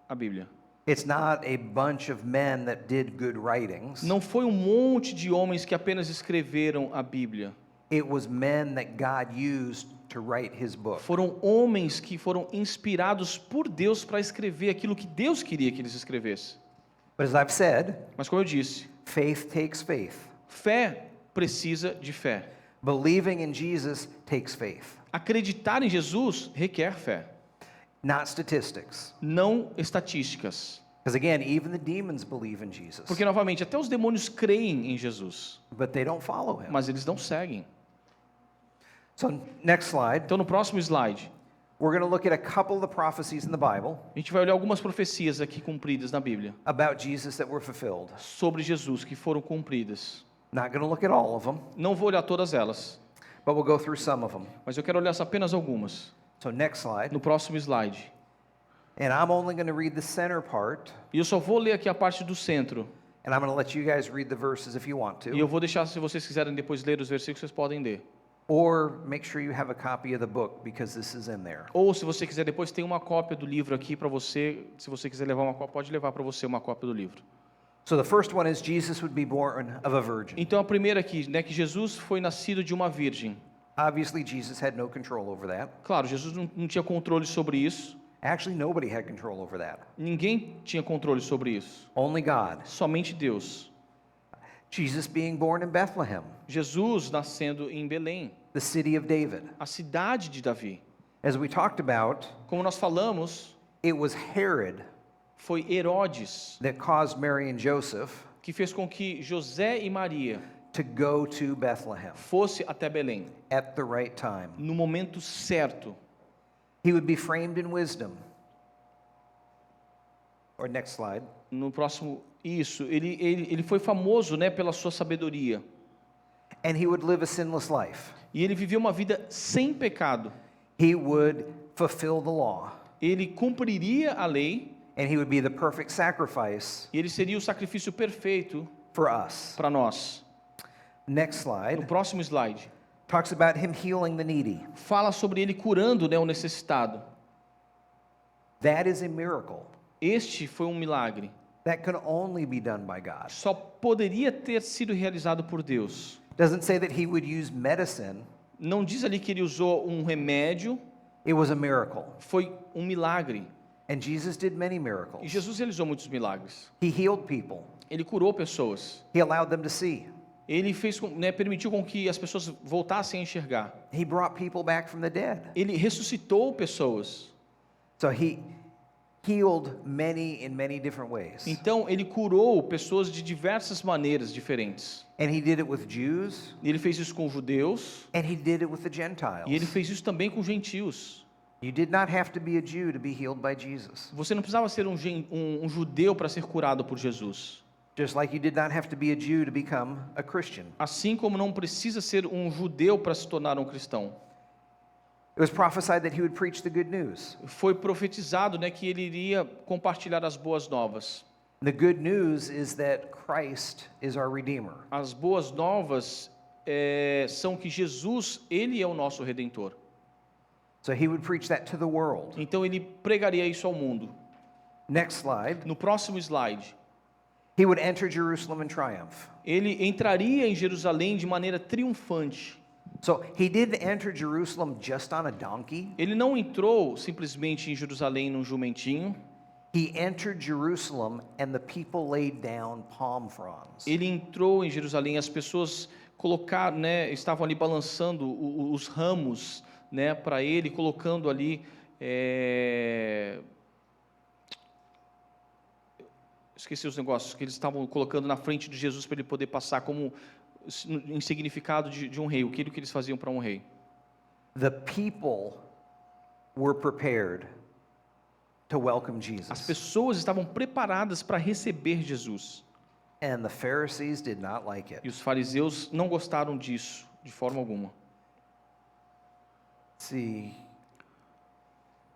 a Bíblia. It's not a bunch of men that did good writings. Não foi um monte de homens que apenas escreveram a Bíblia. It was men that God used to write his book. Foram homens que foram inspirados por Deus para escrever aquilo que Deus queria que eles escrevessem. But as I've said, Mas como eu disse, faith takes faith. fé precisa de fé. Believing in Jesus takes faith, Acreditar em Jesus requer fé, not statistics. não estatísticas. Because again, even the demons believe in Jesus, Porque, novamente, até os demônios creem em Jesus, but they don't follow him. mas eles não seguem. So next slide. Então, no próximo slide, We're going to look at a couple of the prophecies in the Bible A gente vai olhar algumas profecias aqui cumpridas na Bíblia about Jesus that were fulfilled. sobre Jesus que foram cumpridas. Not going to look at all of them, Não vou olhar todas elas, but we'll go through some of them. mas eu quero olhar apenas algumas. So next slide. No próximo slide. And I'm only going to read the center part, E eu só vou ler aqui a parte do centro. and I'm going to let you guys read the verses if you want E to. eu vou deixar, se vocês quiserem depois ler os versículos, vocês podem ler. Or make sure you have a copy of the book because this is in there. Ou se você quiser depois, tem uma cópia do livro aqui para você. Se você quiser levar uma cópia, pode levar para você uma cópia do livro. So the first one is Jesus would be born of a virgin. Então a primeira aqui, né, que Jesus foi nascido de uma virgem. Obviously, Jesus had no control over that. Claro, Jesus não tinha controle sobre isso. Actually, nobody had control over that. Ninguém tinha controle sobre isso. Only God. Somente Deus. Jesus being born in Bethlehem, Jesus nascendo em Belém, the city of David. a cidade de Davi. As we talked about, Como nós falamos, it was Herod foi Herodes that caused Mary and Joseph que fez com que José e Maria to go to Bethlehem fosse até Belém at the right time. no momento certo. He would be framed in wisdom. Or next slide. No próximo, isso, ele foi famoso, né, pela sua sabedoria. And he would live a sinless life. E ele viveu uma vida sem pecado. He would fulfill the law. Ele cumpriria a lei And he would be the perfect sacrifice e ele seria o sacrifício perfeito for us. para nós. Next No slide próximo slide, talks about him healing the needy. fala sobre ele curando, né, o necessitado. That is a miracle. Este foi um milagre. That can only be done by God. Só poderia ter sido realizado por Deus. Doesn't say that he would use medicine. Não diz ali que ele usou um remédio, It was a miracle. foi um milagre. And Jesus did many E miracles. Jesus realizou muitos milagres. He healed people. Ele curou pessoas. He allowed them to see. Ele fez, né, permitiu com que as pessoas voltassem a enxergar. He brought people back from the dead. Ele ressuscitou pessoas. So he healed many in many different ways. Então ele curou pessoas de diversas maneiras diferentes. And he did it with Jews, E ele fez isso com judeus and he did it with the e ele Gentiles. fez isso também com gentios. You did not have to be a Jew to be healed by Jesus. Você não precisava ser um judeu para ser curado por Jesus. Just like you did not have to be a Jew to become a Christian. Assim como não precisa ser um judeu para se tornar um cristão. It was prophesied that he would preach the good news. Foi profetizado, né, que ele iria compartilhar as boas novas. The good news is that Christ is our Redeemer. As boas novas são que Jesus, ele é o nosso redentor. So he would preach that to the world. Então ele pregaria isso ao mundo. Next slide. No próximo slide, He would enter Jerusalem in triumph. ele entraria em Jerusalém de maneira triunfante. So he didn't enter Jerusalem just on a donkey. Ele não entrou simplesmente em Jerusalém num jumentinho. He entered Jerusalem and the people laid down palm fronds. Ele entrou em Jerusalém, as pessoas colocaram, né, estavam ali balançando os ramos, né, para ele, colocando ali esqueci os negócios que eles estavam colocando na frente de Jesus para ele poder passar como em significado de um rei, aquilo que eles faziam para um rei. The people were prepared to welcome As Jesus. pessoas estavam preparadas para receber Jesus. And the Pharisees did not like it. E os fariseus não gostaram disso, de forma alguma. Let's see.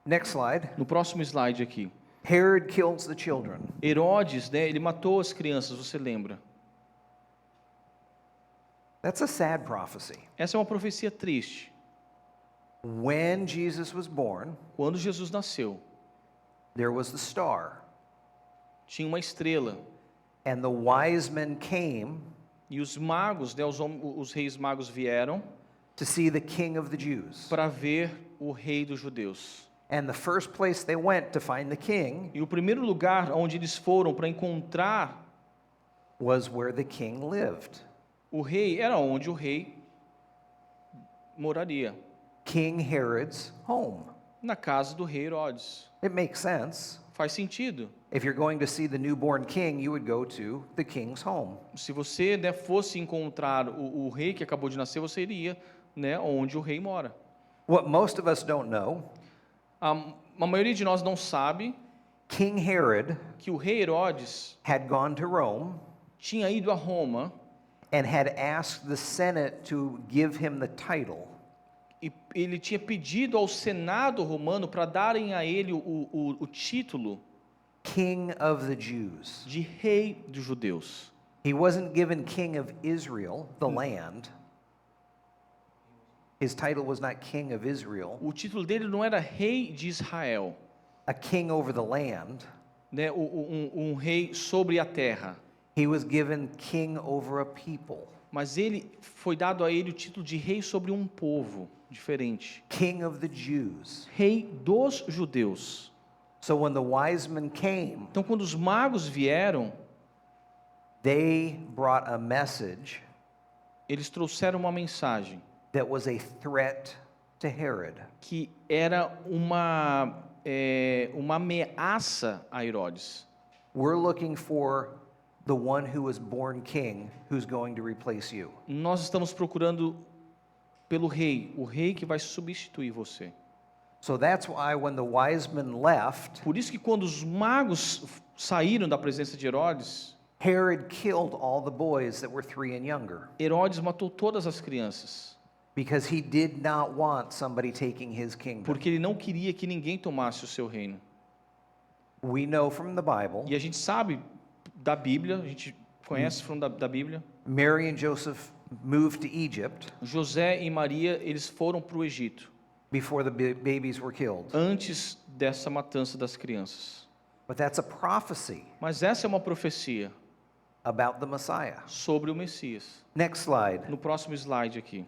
Next slide. No próximo slide aqui. Herod kills the children. Herodes, né, ele matou as crianças, você lembra? That's a sad prophecy. Essa é uma profecia triste. When Jesus was born, Quando Jesus nasceu, there was the star, tinha uma estrela. and the wise men came E os magos, né, os reis magos vieram to see the king of the Jews. para ver o rei dos judeus. And the first place they went to find the king E o primeiro lugar onde eles foram para encontrar was where the king lived. o rei era onde o rei moraria, King Herod's home. na casa do rei Herodes. It makes sense. Faz sentido. If you're going to see the newborn king, you would go to the king's home. Se você, né, fosse encontrar o rei que acabou de nascer, você iria, né, onde o rei mora. What most of us don't know A maioria de nós não sabe King Herod que o rei Herodes had gone to Rome tinha ido a Roma and had asked the Senate to give him the title e ele tinha pedido ao Senado romano para darem a ele o título King of the Jews. de rei dos judeus. He wasn't given King of Israel, the land. His title was not King of Israel, O título dele não era rei de Israel, a king over the land. né, um rei sobre a terra, He was given king over a people, mas ele foi dado a ele o título de rei sobre um povo diferente, King of the Jews. rei dos judeus. So when the wise men came, Então, quando os magos vieram, they brought a message eles trouxeram uma mensagem that was a threat to Herod. que era uma ameaça a Herodes. We're looking for the one who was born king who's going to replace you. Nós estamos procurando pelo rei, o rei que vai substituir você. So that's why when the wise men left, Por isso que quando os magos saíram da presença de Herodes, Herod killed all the boys that were 3 and younger Herodes matou todas as crianças, because he did not want somebody taking his kingdom. porque ele não queria que ninguém tomasse o seu reino. We know from the Bible, E a gente sabe da Bíblia, a gente conhece da Bíblia, Mary and Joseph moved to Egypt José e Maria, eles foram para o Egito before the babies were killed. antes dessa matança das crianças. But that's a prophecy Mas essa é uma profecia about the Messiah. sobre o Messias. Next slide No próximo slide aqui,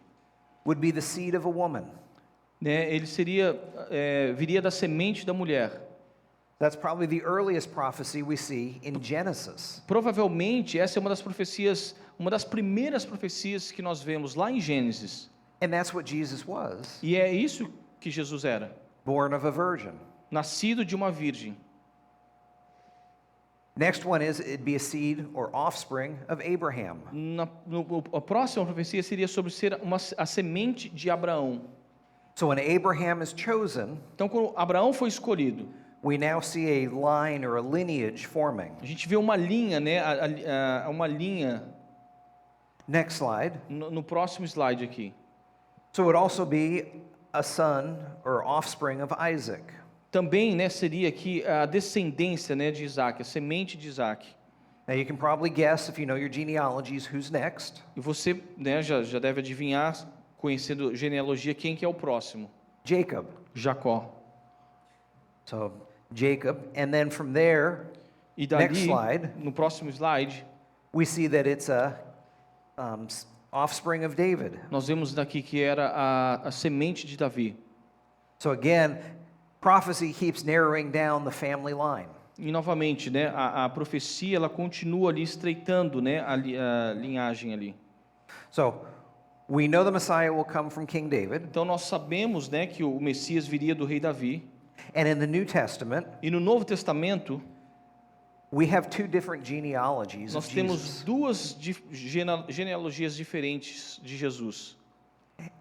would be the seed of a woman. né, ele viria da semente da mulher. That's probably the earliest prophecy we see in Genesis. Provavelmente essa é uma das profecias, uma das primeiras profecias que nós vemos lá em Gênesis. And that's what Jesus was, E é isso que Jesus era, born of a virgin. nascido de uma virgem. Next one is it'd be a seed or offspring of Abraham. A próxima profecia seria sobre ser a semente de Abraão. So when Abraham is chosen, Então, quando Abraão foi escolhido, we now see a line or a lineage forming. a gente vê uma linha, né, uma linha Next slide. no próximo slide aqui. So it would also be a son or offspring of Isaac. Também, né, seria aqui a descendência, né, de Isaac, a semente de Isaac. Now you can probably guess if you know your genealogies who's next. E você, né, já deve adivinhar, conhecendo genealogia, quem que é o próximo? Jacob. Jacó. So Jacob, and then from there, E next dali, slide, no próximo slide, we see that it's a offspring of David. nós vemos daqui que era a semente de Davi. So again, prophecy keeps narrowing down the family line. E novamente, né, a profecia ela continua ali estreitando, né, a linhagem ali. So we know the Messiah will come from King David, Então nós sabemos, né, que o Messias viria do rei Davi. and in the New Testament, E no Novo Testamento we have 2 different genealogies nós of temos Jesus. duas genealogias diferentes de Jesus.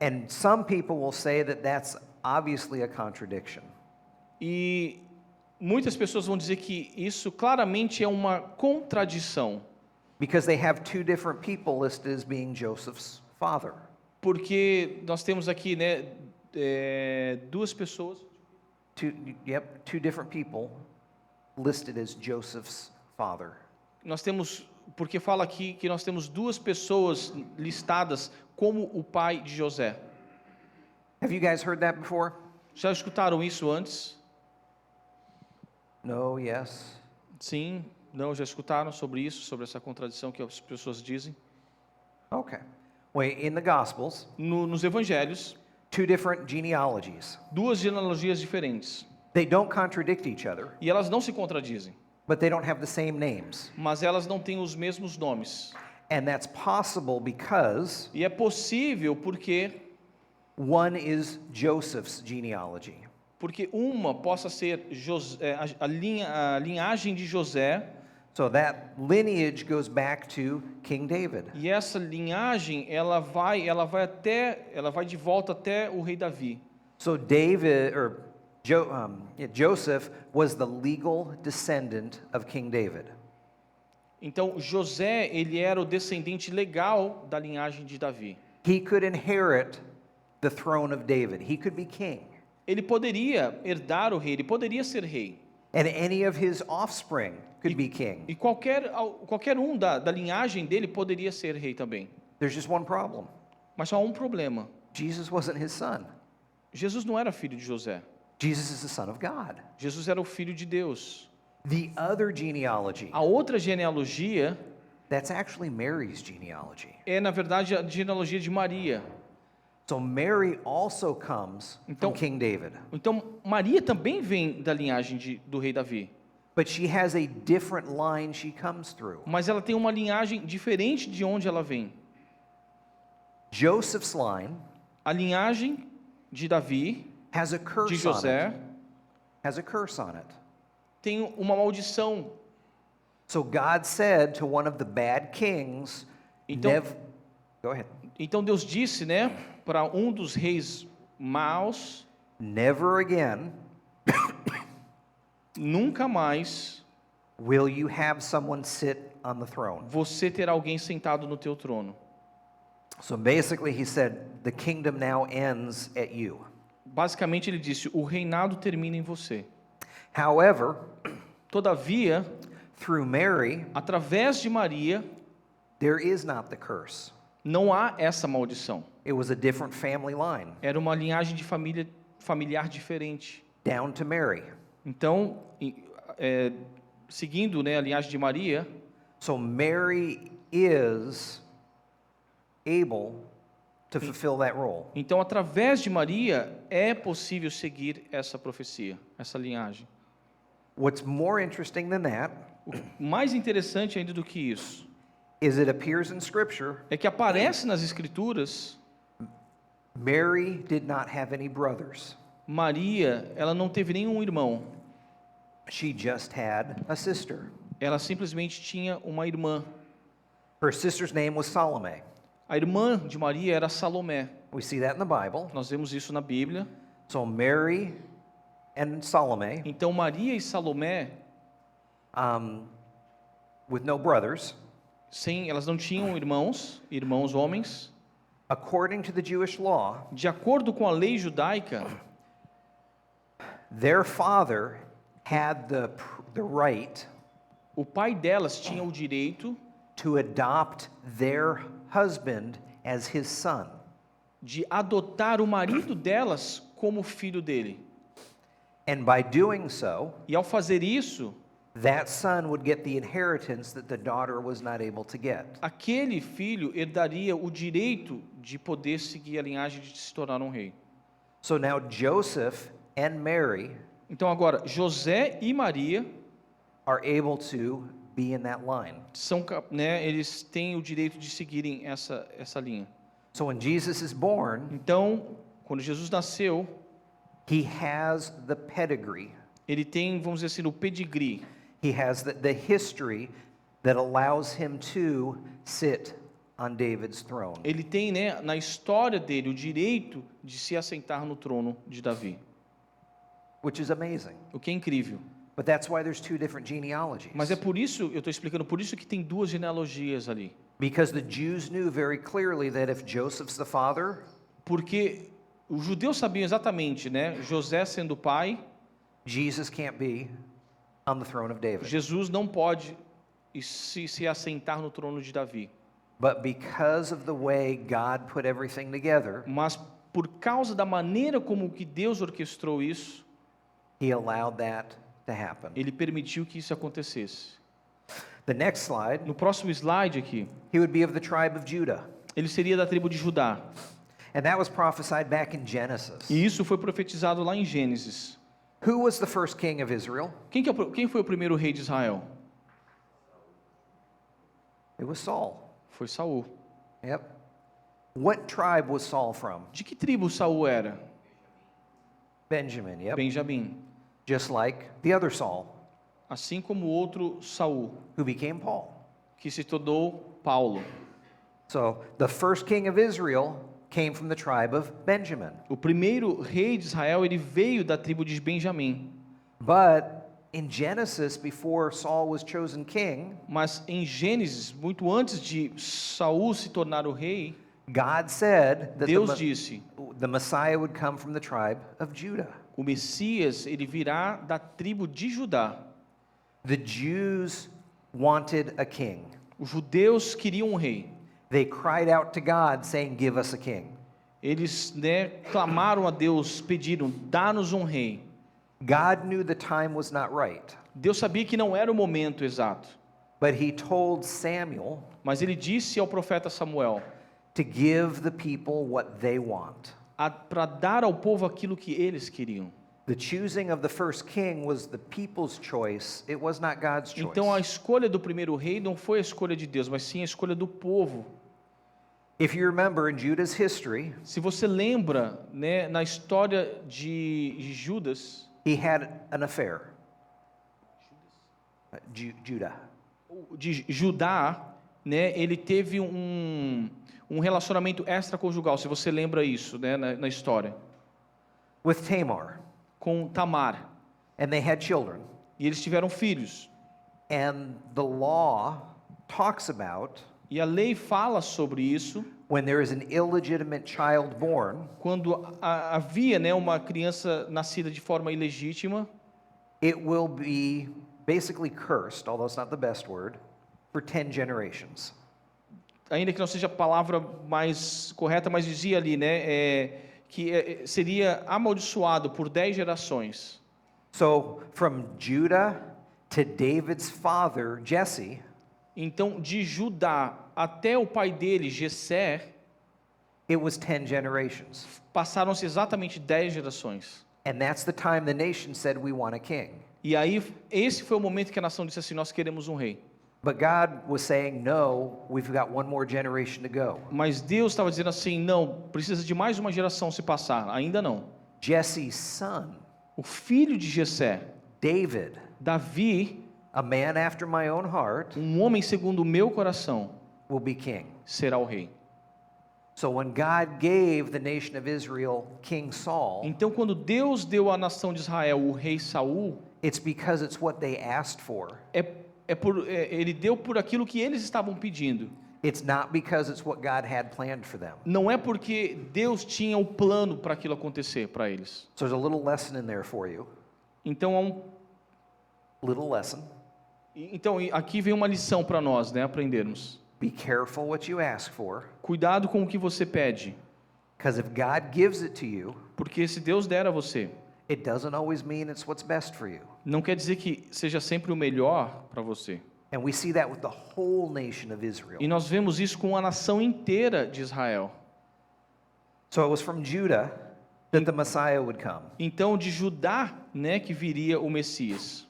And some people will say that that's obviously a contradiction. E muitas pessoas vão dizer que isso claramente é uma contradição, Because they have 2 different people listed as being Joseph's father. porque nós temos aqui, né, duas pessoas, 2 different people listed as Joseph's father. nós temos, porque fala aqui que nós temos duas pessoas listadas como o pai de José. Have you guys heard that before? Já escutaram isso antes? No, yes. Sim, não, já escutaram sobre isso, sobre essa contradição que as pessoas dizem? Okay. Well, in the Gospels, Nos evangelhos, 2 different genealogies. duas genealogias diferentes. They don't contradict each other, E elas não se contradizem, but they don't have the same names. mas elas não têm os mesmos nomes. And that's possible because E é possível porque one is Joseph's genealogy. uma possa ser a linhagem de José, So that lineage goes back to King David. e essa linhagem ela vai de volta até o rei Davi. So David or Joseph was the legal descendant of King David. Então, José, ele era o descendente legal da linhagem de Davi. He could inherit the throne of David. He could be king. Ele poderia herdar o rei, ele poderia ser rei. And any of his offspring could be king. E qualquer um da linhagem dele poderia ser rei também. There's just one problem. Mas só há um problema. Jesus wasn't his son. Jesus não era filho de José. Jesus is the son of God. Jesus era o filho de Deus. The other genealogy, A outra genealogia that's actually Mary's genealogy. é, na verdade, a genealogia de Maria. So Mary also comes Então- from King David. Então, Maria também vem da linhagem do rei Davi. But she has a different line she comes through. Mas ela tem uma linhagem diferente de onde ela vem. Joseph's line A linhagem de Davi, has a de curse on José, it. Has a curse on it. tem uma maldição. So God said to one of the bad kings, Então- Go ahead. Então Deus disse, né, para um dos reis maus, Never again nunca mais will you have someone sit on the throne. você terá alguém sentado no teu trono. So basically he said, the kingdom now ends at you. Basicamente ele disse, o reinado termina em você. However, Todavia, through Mary, através de Maria, there is not the curse. não há essa maldição. It was a different family line, Era uma linhagem de família familiar diferente. down to Mary. Então, seguindo, né, a linhagem de Maria, So Mary is able to fulfill that role. então através de Maria é possível seguir essa profecia, essa linhagem. What's more interesting than that O mais interessante ainda do que isso is it appears in Scripture, é que aparece nas escrituras, Mary did not have any brothers. Maria, ela não teve nenhum irmão. She just had a sister. Ela simplesmente tinha uma irmã. Her sister's name was Salome. A irmã de Maria era Salomé. We see that in the Bible. Nós vemos isso na Bíblia. So Mary and Salome, Então Maria e Salomé, with no brothers, elas não tinham irmãos homens. according to the Jewish law, De acordo com a lei judaica, their father had the right o pai delas tinha o direito to adopt their husband as his son. de adotar o marido delas como filho dele. And by doing so, E ao fazer isso, that son would get the inheritance that the daughter was not able to get. aquele filho herdaria o direito de poder seguir a linhagem de se tornar um rei. So now Joseph and Mary Então agora, José e Maria are able to be in that line. eles têm o direito de seguirem essa linha. So when Jesus is born, Então, quando Jesus nasceu, he has the pedigree. ele tem, vamos dizer assim, o pedigree. He has the history that allows him to sit on David's throne. Ele tem, né, na história dele, o direito de se assentar no trono de Davi. Which is amazing. O que é incrível. But that's why there's two different genealogies. Mas é por isso, eu estou explicando, por isso que tem duas genealogias ali. Because the Jews knew very clearly that if Joseph's the father, Porque os judeus sabiam exatamente, né, José sendo o pai, Jesus can't be on the throne of David. Jesus não pode se assentar no trono de Davi. But because of the way God put everything together, Mas por causa da maneira como que Deus orquestrou isso, he allowed that to happen. ele permitiu que isso acontecesse. The next slide, No próximo slide aqui, he would be of the tribe of Judah. ele seria da tribo de Judá. And that was prophesied back in Genesis. E isso foi profetizado lá em Gênesis. Who was the first king of Israel? Quem foi o primeiro rei de Israel? It was Saul. Foi Saul. Yep. What tribe was Saul from? De que tribo Saul era? Benjamin, yep. Benjamim. Just like the other Saul, Assim como o outro Saul, who became Paul. que se tornou Paulo. So the first king of Israel came from the tribe of Benjamin. O primeiro rei de Israel, ele veio da tribo de Benjamim. But in Genesis, before Saul was chosen king, Mas em Gênesis, muito antes de Saul se tornar o rei, God said that Deus disse: the Messiah would come from the tribe of Judah. o Messias, ele virá da tribo de Judá. The Jews wanted a king. Os judeus queriam um rei. They cried out to God saying, "Give us a king." Eles, né, clamaram a Deus, pediram: dá-nos um rei. God knew the time was not right, Deus sabia que não era o momento exato, but he told Samuel mas ele disse ao profeta Samuel to give the people what they want. para dar ao povo aquilo que eles queriam. The choosing of the first king was the people's choice. It was not God's choice. Então a escolha do primeiro rei não foi a escolha de Deus, mas sim a escolha do povo. If you remember in Judah's history, Se você lembra, né, na história de Judas, he had an affair. Judah. de Judá, né, ele teve um relacionamento extraconjugal, se você lembra isso, né, na história, With Tamar, com Tamar. and they had children. E eles tiveram filhos. And the law talks about E a lei fala sobre isso when there is an illegitimate child born, quando havia, né, uma criança nascida de forma ilegítima, it will be basically cursed, although it's not the best word, for 10 generations. ainda que não seja a palavra mais correta, mas dizia ali, né, que seria amaldiçoado por 10 gerações. So from Judah to David's father, Jesse, Então, de Judá até o pai dele, Jessé, it was 10 generations. passaram-se exatamente 10 gerações. And that's the time the nation said, "We want a king." E aí, esse foi o momento que a nação disse assim: nós queremos um rei. But God was saying, "No, we've got one more generation to go." Mas Deus estava dizendo assim: não, precisa de mais uma geração se passar. Ainda não. Jesse's son, O filho de Jessé, David, Davi, a man after my own heart, um homem segundo o meu coração, will be king. será o rei. So when God gave the nation of Israel King Saul, Então, quando Deus deu à nação de Israel o rei Saul, it's because it's what they asked for. ele deu por aquilo que eles estavam pedindo. It's not because it's what God had planned for them. Não é porque Deus tinha o plano para aquilo acontecer para eles. So there's a little lesson in there for you. Então, Little lesson. aqui vem uma lição para nós, né, aprendermos. Be careful what you ask for, Cuidado com o que você pede, because if God gives it to you, porque se Deus der a você, it doesn't always mean it's what's best for you. não quer dizer que seja sempre o melhor para você. And we see that with the whole nation of Israel. E nós vemos isso com a nação inteira de Israel. So it was from Judah that the Messiah would come. Então, de Judá, né, que viria o Messias.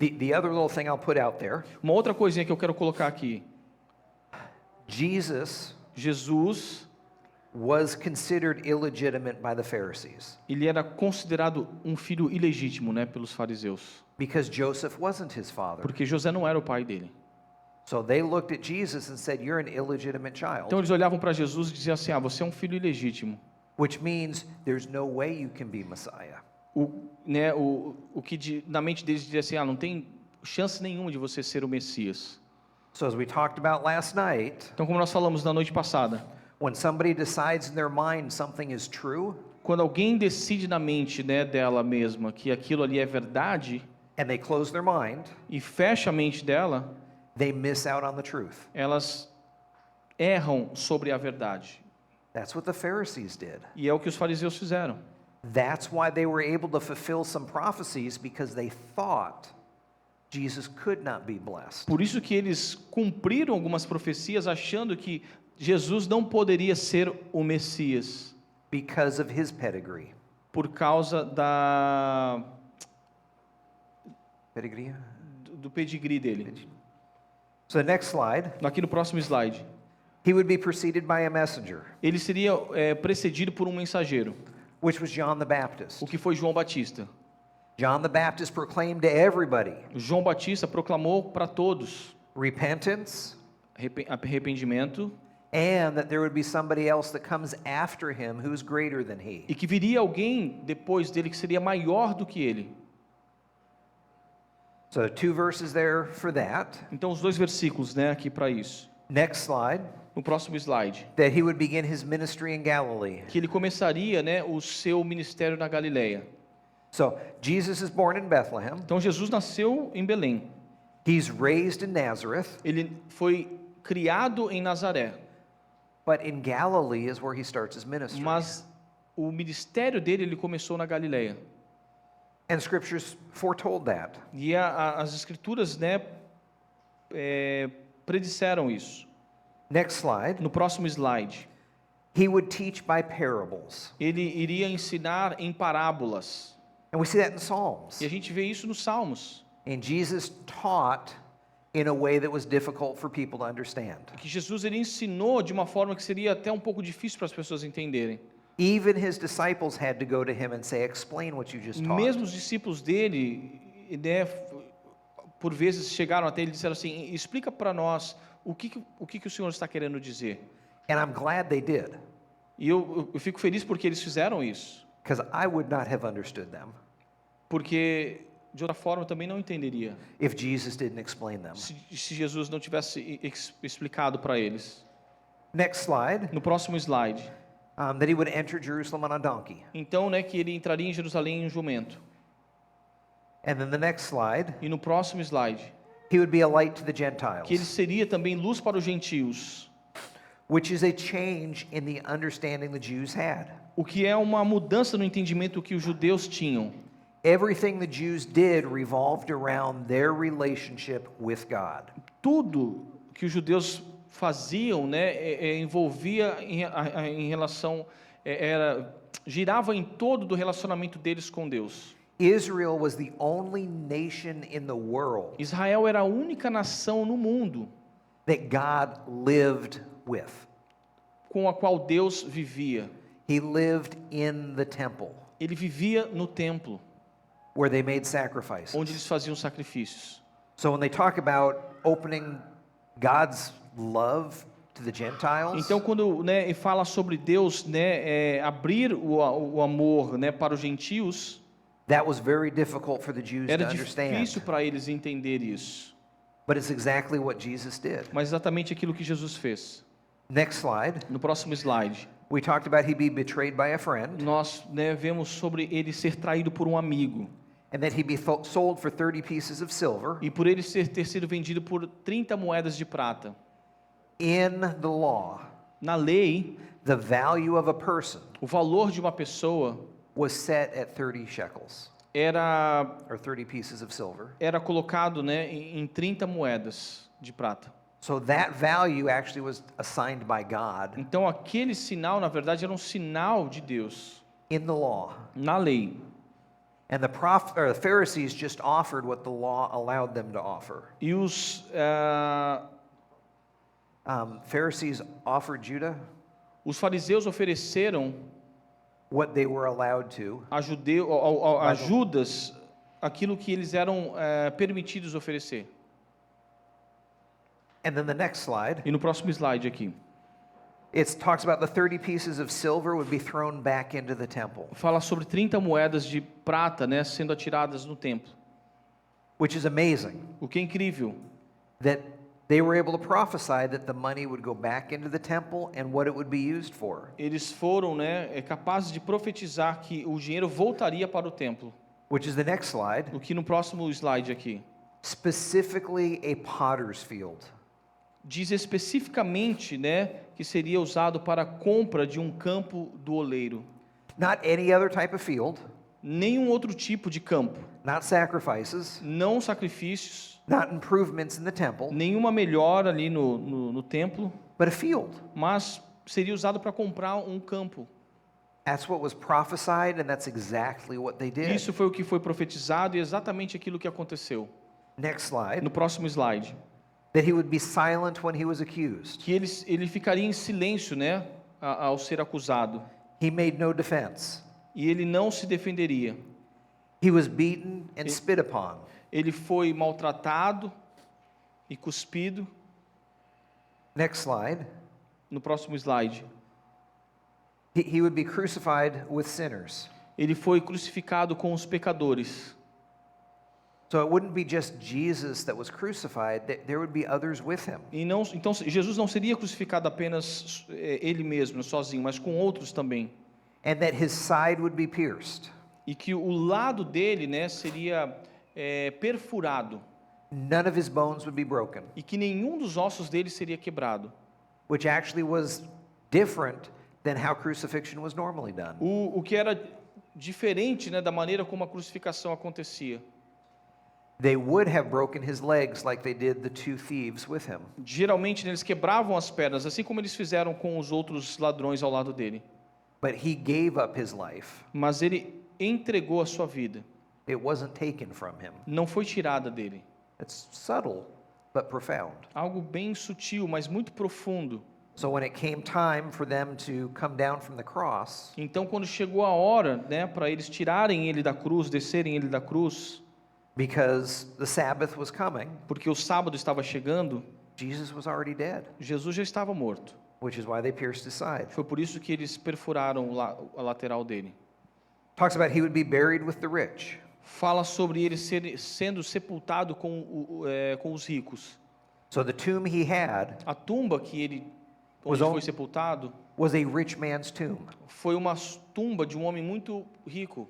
The other little thing I'll put out there, Uma outra coisinha que eu quero colocar aqui. Jesus Jesus, was considered illegitimate by the Pharisees ele era considerado um filho ilegítimo, né, pelos fariseus. because Joseph wasn't his father. Porque José não era o pai dele. So they looked at Jesus and said, "You're an illegitimate child," Então eles olhavam para Jesus e diziam assim: você é um filho ilegítimo. which means there's no way you can be Messiah. O que na mente deles dizia assim: não tem chance nenhuma de você ser o Messias. So as we talked about last night, Então, como nós falamos na noite passada, when somebody decides in their mind something is true quando alguém decide na mente, né, dela mesma que aquilo ali é verdade and they close their mind, e fecha a mente dela, they miss out on the truth. elas erram sobre a verdade. That's what the Pharisees did. E é o que os fariseus fizeram. That's why they were able to fulfill some prophecies, because they thought Jesus could not be blessed. Por isso que eles cumpriram algumas profecias achando que Jesus não poderia ser o Messias, Because of his pedigree. por causa Pedigree? do pedigree dele. So the next slide, Aqui no próximo slide. he would be preceded by a messenger, Ele seria precedido por um mensageiro, which was John the Baptist. o que foi João Batista. John the Baptist proclaimed to everybody João Batista proclamou para todos repentance arrependimento and that there would be somebody else that comes after him who's greater than he. e que viria alguém depois dele que seria maior do que ele. So 2 verses there for that. Então, os 2 versículos, né, aqui para isso. Next slide, No próximo slide, that he would begin his ministry in Galilee. que ele começaria, né, o seu ministério na Galileia. So Jesus is born in Bethlehem. Então, Jesus nasceu em Belém. He's raised in Nazareth, Ele foi criado em Nazaré, but in Galilee is where he starts his ministry. mas o ministério dele ele começou na Galileia. And scriptures foretold that. E as escrituras, né, predisseram isso. Next slide. No próximo slide, He would teach by parables. ele iria ensinar em parábolas. And we see that in Psalms. E a gente vê isso nos Salmos, And Jesus taught in a way that was difficult for people to understand. que Jesus ele ensinou de uma forma que seria até um pouco difícil para as pessoas entenderem. Even his disciples had to go to him and say, "Explain what you just taught." Mesmo os discípulos dele, né, por vezes chegaram até ele e disseram assim: explica para nós o que o Senhor está querendo dizer. And I'm glad they did, E eu fico feliz porque eles fizeram isso, because I would not have understood them porque de outra forma eu também não entenderia if Jesus didn't explain them. se Jesus não tivesse explicado para eles. Next slide, No próximo slide, that he would enter Jerusalem on a donkey. então, né, que ele entraria em Jerusalém em um jumento. And then the next slide, E no próximo slide, he would be a light to the que ele Gentiles, seria também luz para os gentios, which is a change in the understanding the Jews had. o que é uma mudança no entendimento que os judeus tinham. Everything the Jews did revolved around their relationship with God. Tudo que os judeus faziam, né, envolvia em relação, girava em todo do relacionamento deles com Deus. Israel was the only nation in the world Israel era a única nação no mundo that God lived with. com a qual Deus vivia. He lived in the temple Ele vivia no templo, where they made sacrifices. onde eles faziam sacrifícios. So when they talk about opening God's love to the Gentiles, Então, quando, né, fala sobre Deus, né, abrir o amor, né, para os gentios, that was very difficult for the Jews to era difícil understand. para eles entender isso. But it's exactly what Jesus did. Mas exatamente aquilo que Jesus fez. Next slide. No próximo slide, We talked about he be betrayed by a friend nós, né, vemos sobre ele ser traído por um amigo. and that he be sold for 30 pieces of silver. E por ele ter sido vendido por 30 moedas de prata. In the law, Na lei, the value of a person o valor de uma pessoa was set at 30 shekels, era or 30 pieces of silver. colocado, né, em 30 moedas de prata. So that value actually was assigned by God Então aquele sinal, na verdade, era um sinal de Deus in the law. na lei. And the Pharisees just offered what the law allowed them to offer. E os Pharisees offered Judah fariseus ofereceram what they were allowed to, a Judas aquilo que eles eram permitidos oferecer. and then the next slide, E no próximo slide aqui, it talks about the 30 pieces of silver would be thrown back into the temple, fala sobre 30 moedas de prata, né, sendo atiradas no templo. which is amazing O que é incrível, that they were able to prophesy that the money would go back into the temple and what it would be used for, eles foram, né, capazes de profetizar que o dinheiro voltaria para o templo. which is the next slide, O que no próximo slide aqui specifically a potter's field. diz especificamente, né, que seria usado para a compra de um campo do oleiro. Not any other type of field, Nenhum outro tipo de campo, not sacrifices, não sacrifícios, not improvements in the temple, nenhuma melhora ali no templo, but a field. mas seria usado para comprar um campo. That's what was prophesied, and that's exactly what they did. Isso foi o que foi profetizado e exatamente aquilo que aconteceu. Next slide. No próximo slide, That he would be silent when he was accused. que ele ficaria em silêncio, né, ao ser acusado, He made no defense. e ele não se defenderia. He was beaten and spit upon. Ele foi maltratado e cuspido. Next slide. No próximo slide. He would be crucified with sinners. Ele foi crucificado com os pecadores. So it wouldn't be just Jesus that was crucified, there would be others with him. E não, então Jesus não seria crucificado apenas ele mesmo, sozinho, mas com outros também. And that his side would be pierced. E que o lado dele, né, seria perfurado. None of his bones would be broken, E que nenhum dos ossos dele seria quebrado. which actually was different than how crucifixion was normally done. O que era diferente, né, da maneira como a crucificação acontecia. They would have broken his legs like they did the two thieves with him. Geralmente, né, eles quebravam as pernas, assim como eles fizeram com os outros ladrões ao lado dele. But he gave up his life. Mas ele entregou a sua vida. It wasn't taken from him. Não foi tirada dele. It's subtle, but profound. Algo bem sutil, mas muito profundo. So when it came time for them to come down from the cross, Então, quando chegou a hora, né, para eles tirarem ele da cruz, descerem ele da cruz, because the Sabbath was coming, porque o sábado estava chegando, Jesus was already dead, Jesus já estava morto. which is why they pierced his side. Foi por isso que eles perfuraram a lateral dele. Talks about he would be buried with the rich. Fala sobre ele sendo sepultado com os ricos. So the tomb he had A tumba que ele Was onde on- foi sepultado was a rich man's tomb, foi uma tumba de um homem muito rico.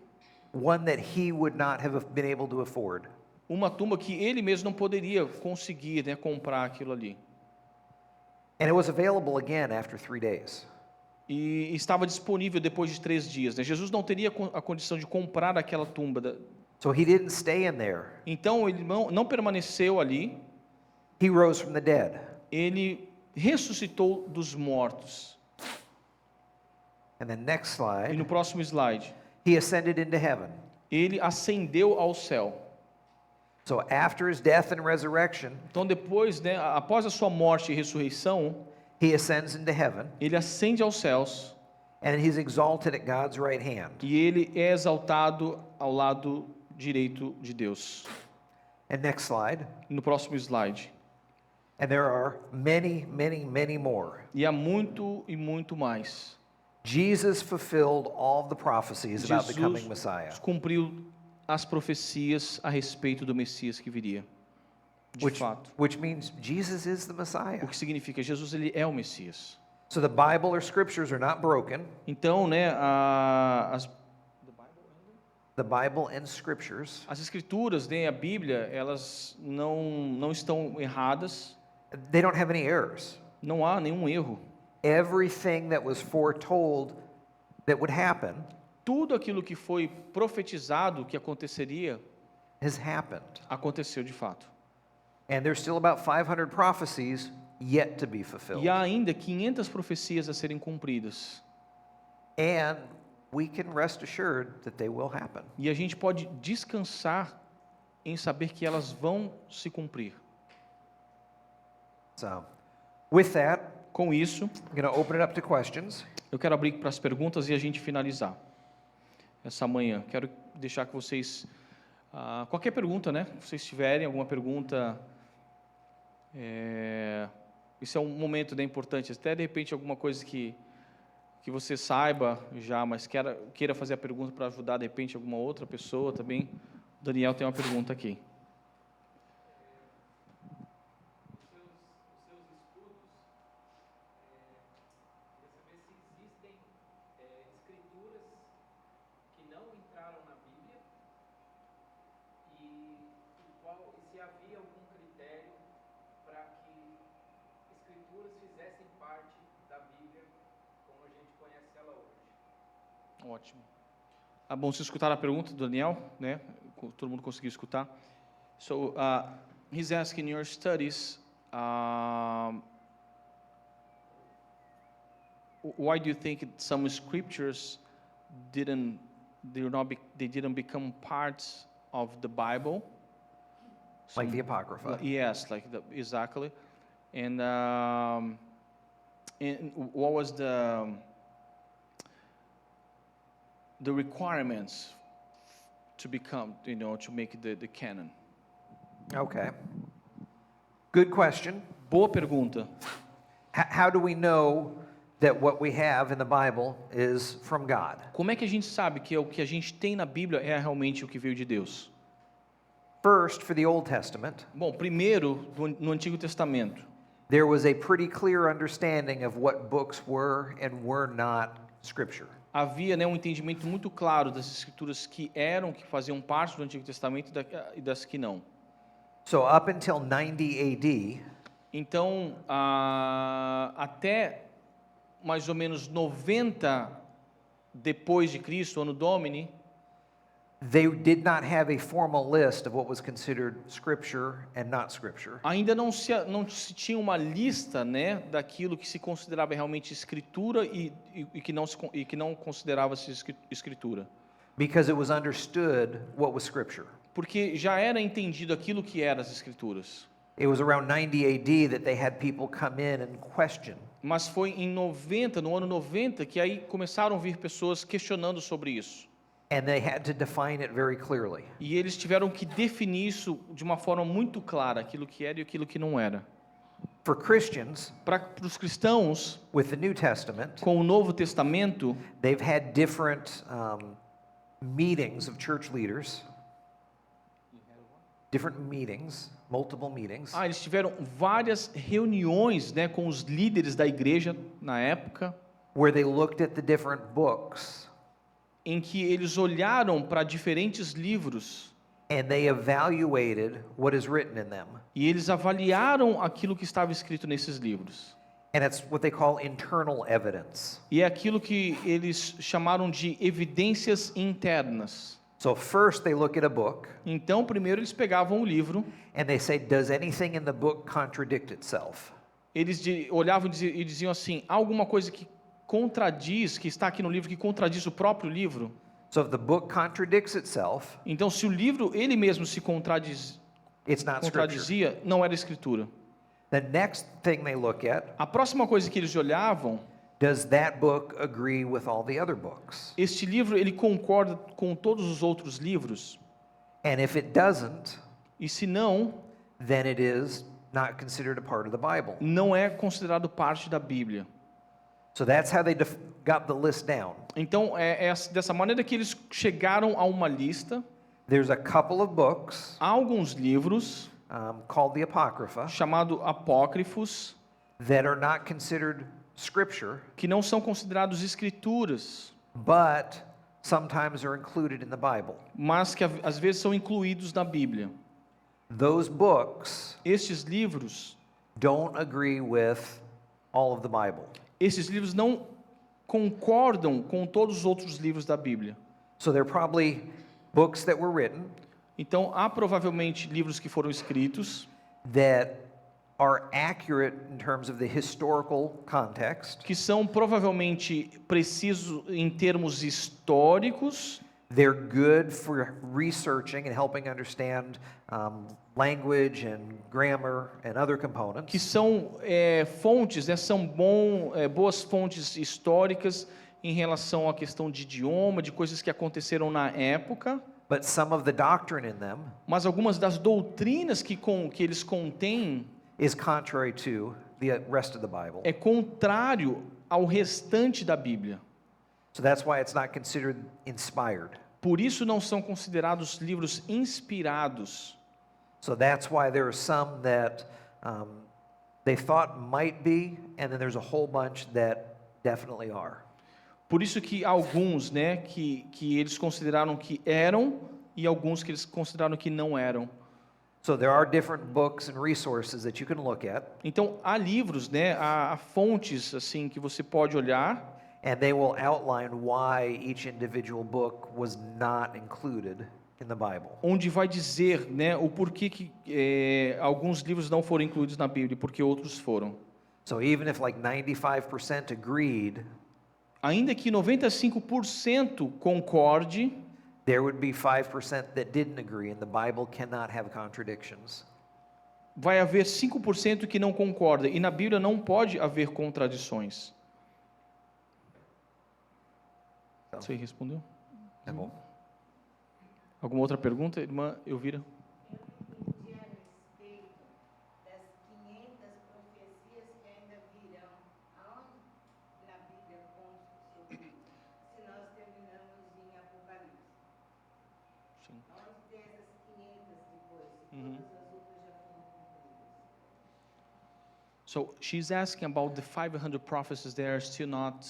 one that he would not have been able to afford. Uma tumba que ele mesmo não poderia conseguir, né, comprar aquilo ali. And it was available again after 3 days. E estava disponível depois de 3 dias. Né? Jesus não teria a condição de comprar aquela tumba. So he didn't stay in there. Então ele não permaneceu ali. He rose from the dead. Ele ressuscitou dos mortos. And the next E slide, no próximo slide, he ascended into heaven. ele ascendeu ao céu. So after his death and resurrection, Então depois, né, após a sua morte e ressurreição, he ascends into heaven ele ascende aos céus and he's exalted at God's right hand. e ele é exaltado ao lado direito de Deus. And next slide. No próximo slide. And there are many, many, many more. E há muito e muito mais. Jesus fulfilled all of the prophecies about the coming Messiah, Jesus cumpriu as profecias a respeito do Messias que viria. De fato. which means Jesus is the Messiah. O que significa Jesus ele é o Messias. So the Bible or scriptures are not broken. Então, né, The Bible and scriptures, as escrituras, né, a Bíblia, elas não estão erradas. they don't have any errors. Não há nenhum erro. Everything that was foretold that would happen Tudo aquilo que foi profetizado que aconteceria, has happened. aconteceu de fato. And there's still about 500 prophecies yet to be fulfilled. E há ainda 500 profecias a serem cumpridas. And we can rest assured that they will happen. E a gente pode descansar em saber que elas vão se cumprir. So, with that, Com isso, I'm going to open it up to questions. eu quero abrir para as perguntas e a gente finalizar essa manhã. Quero deixar que vocês, qualquer pergunta, né? Se vocês tiverem alguma pergunta, isso é um momento, né, importante. Até de repente alguma coisa que você saiba já, mas queira fazer a pergunta para ajudar de repente alguma outra pessoa também. O Daniel tem uma pergunta aqui. Se havia algum critério para que escrituras fizessem parte da Bíblia como a gente conhece ela hoje. Ótimo. Bom, vocês escutaram a pergunta do Daniel, né? Todo mundo conseguiu escutar. So, he's asking your studies, why do you think some scriptures didn't become parts of the Bible? Like the Apocrypha. Yes, exactly. And what was the requirements to become, to make the canon? Okay. Good question. Boa pergunta. How do we know that what we have in the Bible is from God? Como é que a gente sabe que o que a gente tem na Bíblia é realmente o que veio de Deus? First, for the Old Testament, Bom, primeiro, no Antigo Testamento, there was a pretty clear understanding of what books were and were not Scripture. havia, né, um entendimento muito claro das escrituras que faziam parte do Antigo Testamento e das que não. So up until 90 AD, Então, até mais ou menos 90 depois de Cristo, ano Domini, they did not have a formal list of what was considered Scripture and not Scripture. ainda não se tinha uma lista, né, daquilo que se considerava realmente escritura e que não considerava-se escritura. Because it was understood what was Scripture. Porque já era entendido aquilo que eram as escrituras. It was around 90 AD that they had people come in and question. Mas foi no ano 90, que aí começaram a vir pessoas questionando sobre isso. And they had to define it very clearly. E eles tiveram que definir isso de uma forma muito clara, aquilo que era e aquilo que não era. For Christians, Para os cristãos, with the New Testament, com o Novo Testamento, they've had different meetings of church leaders. Different meetings, multiple meetings, eles tiveram várias reuniões, né, com os líderes da igreja na época, where they looked at the different books em que eles olharam para diferentes livros and they evaluated what is written in them. e eles avaliaram aquilo que estava escrito nesses livros. And it's what they call internal evidence. E é aquilo que eles chamaram de evidências internas. So first they look at a book Então, primeiro eles pegavam o livro, and they say, does anything in the book contradict itself? eles olhavam e diziam assim: há alguma coisa que contradiz, que está aqui no livro, que contradiz o próprio livro? So if the book contradicts itself, Então, se o livro ele mesmo se it's not Scripture. contradizia, não era escritura. The next thing they look at, A próxima coisa que eles olhavam, does that book agree with all the other books? este livro ele concorda com todos os outros livros? And if it doesn't, E se não, then it is not considered a part of the Bible. não é considerado parte da Bíblia. So that's how they got the list down. Então, é dessa maneira que eles chegaram a uma lista. There's a couple of books Há alguns livros, called the Apocrypha chamados apócrifos, that are not considered Scripture, que não são considerados escrituras, but sometimes are included in the Bible. mas que às vezes são incluídos na Bíblia. Those books Estes livros, don't agree with all of the Bible. esses livros não concordam com todos os outros livros da Bíblia. So they're probably books that were written Então, há provavelmente livros que foram escritos, that are accurate in terms of the historical context. que são provavelmente precisos em termos históricos, They're good for researching and helping understand language and grammar and other que components. são fontes, né, são boas fontes históricas em relação à questão de idioma, de coisas que aconteceram na época, But some of the doctrine in them mas algumas das doutrinas que eles contêm is contrary to the rest of the Bible. é contrário ao restante da Bíblia. So that's why it's not considered inspired. Por isso não são considerados livros inspirados. So that's why there are some that they thought might be, and then there's a whole bunch that definitely are. Por isso que alguns, né, que eles consideraram que eram e alguns que eles consideraram que não eram. So there are different books and resources that you can look at, Então há livros, né, há fontes assim que você pode olhar and they will outline why each individual book was not included in the Bible. onde vai dizer, né, o porquê que alguns livros não foram incluídos na Bíblia e porque outros foram. So even if like 95% agreed, Ainda que 95% concorde, there would be 5% that didn't agree, and the Bible cannot have contradictions. vai haver 5% que não concorda e na Bíblia não pode haver contradições. Você respondeu? Tá bom? Alguma outra pergunta, irmã Elvira? A respeito das 500 profecias que ainda virão, So she's asking about the 500 prophecies that are still not,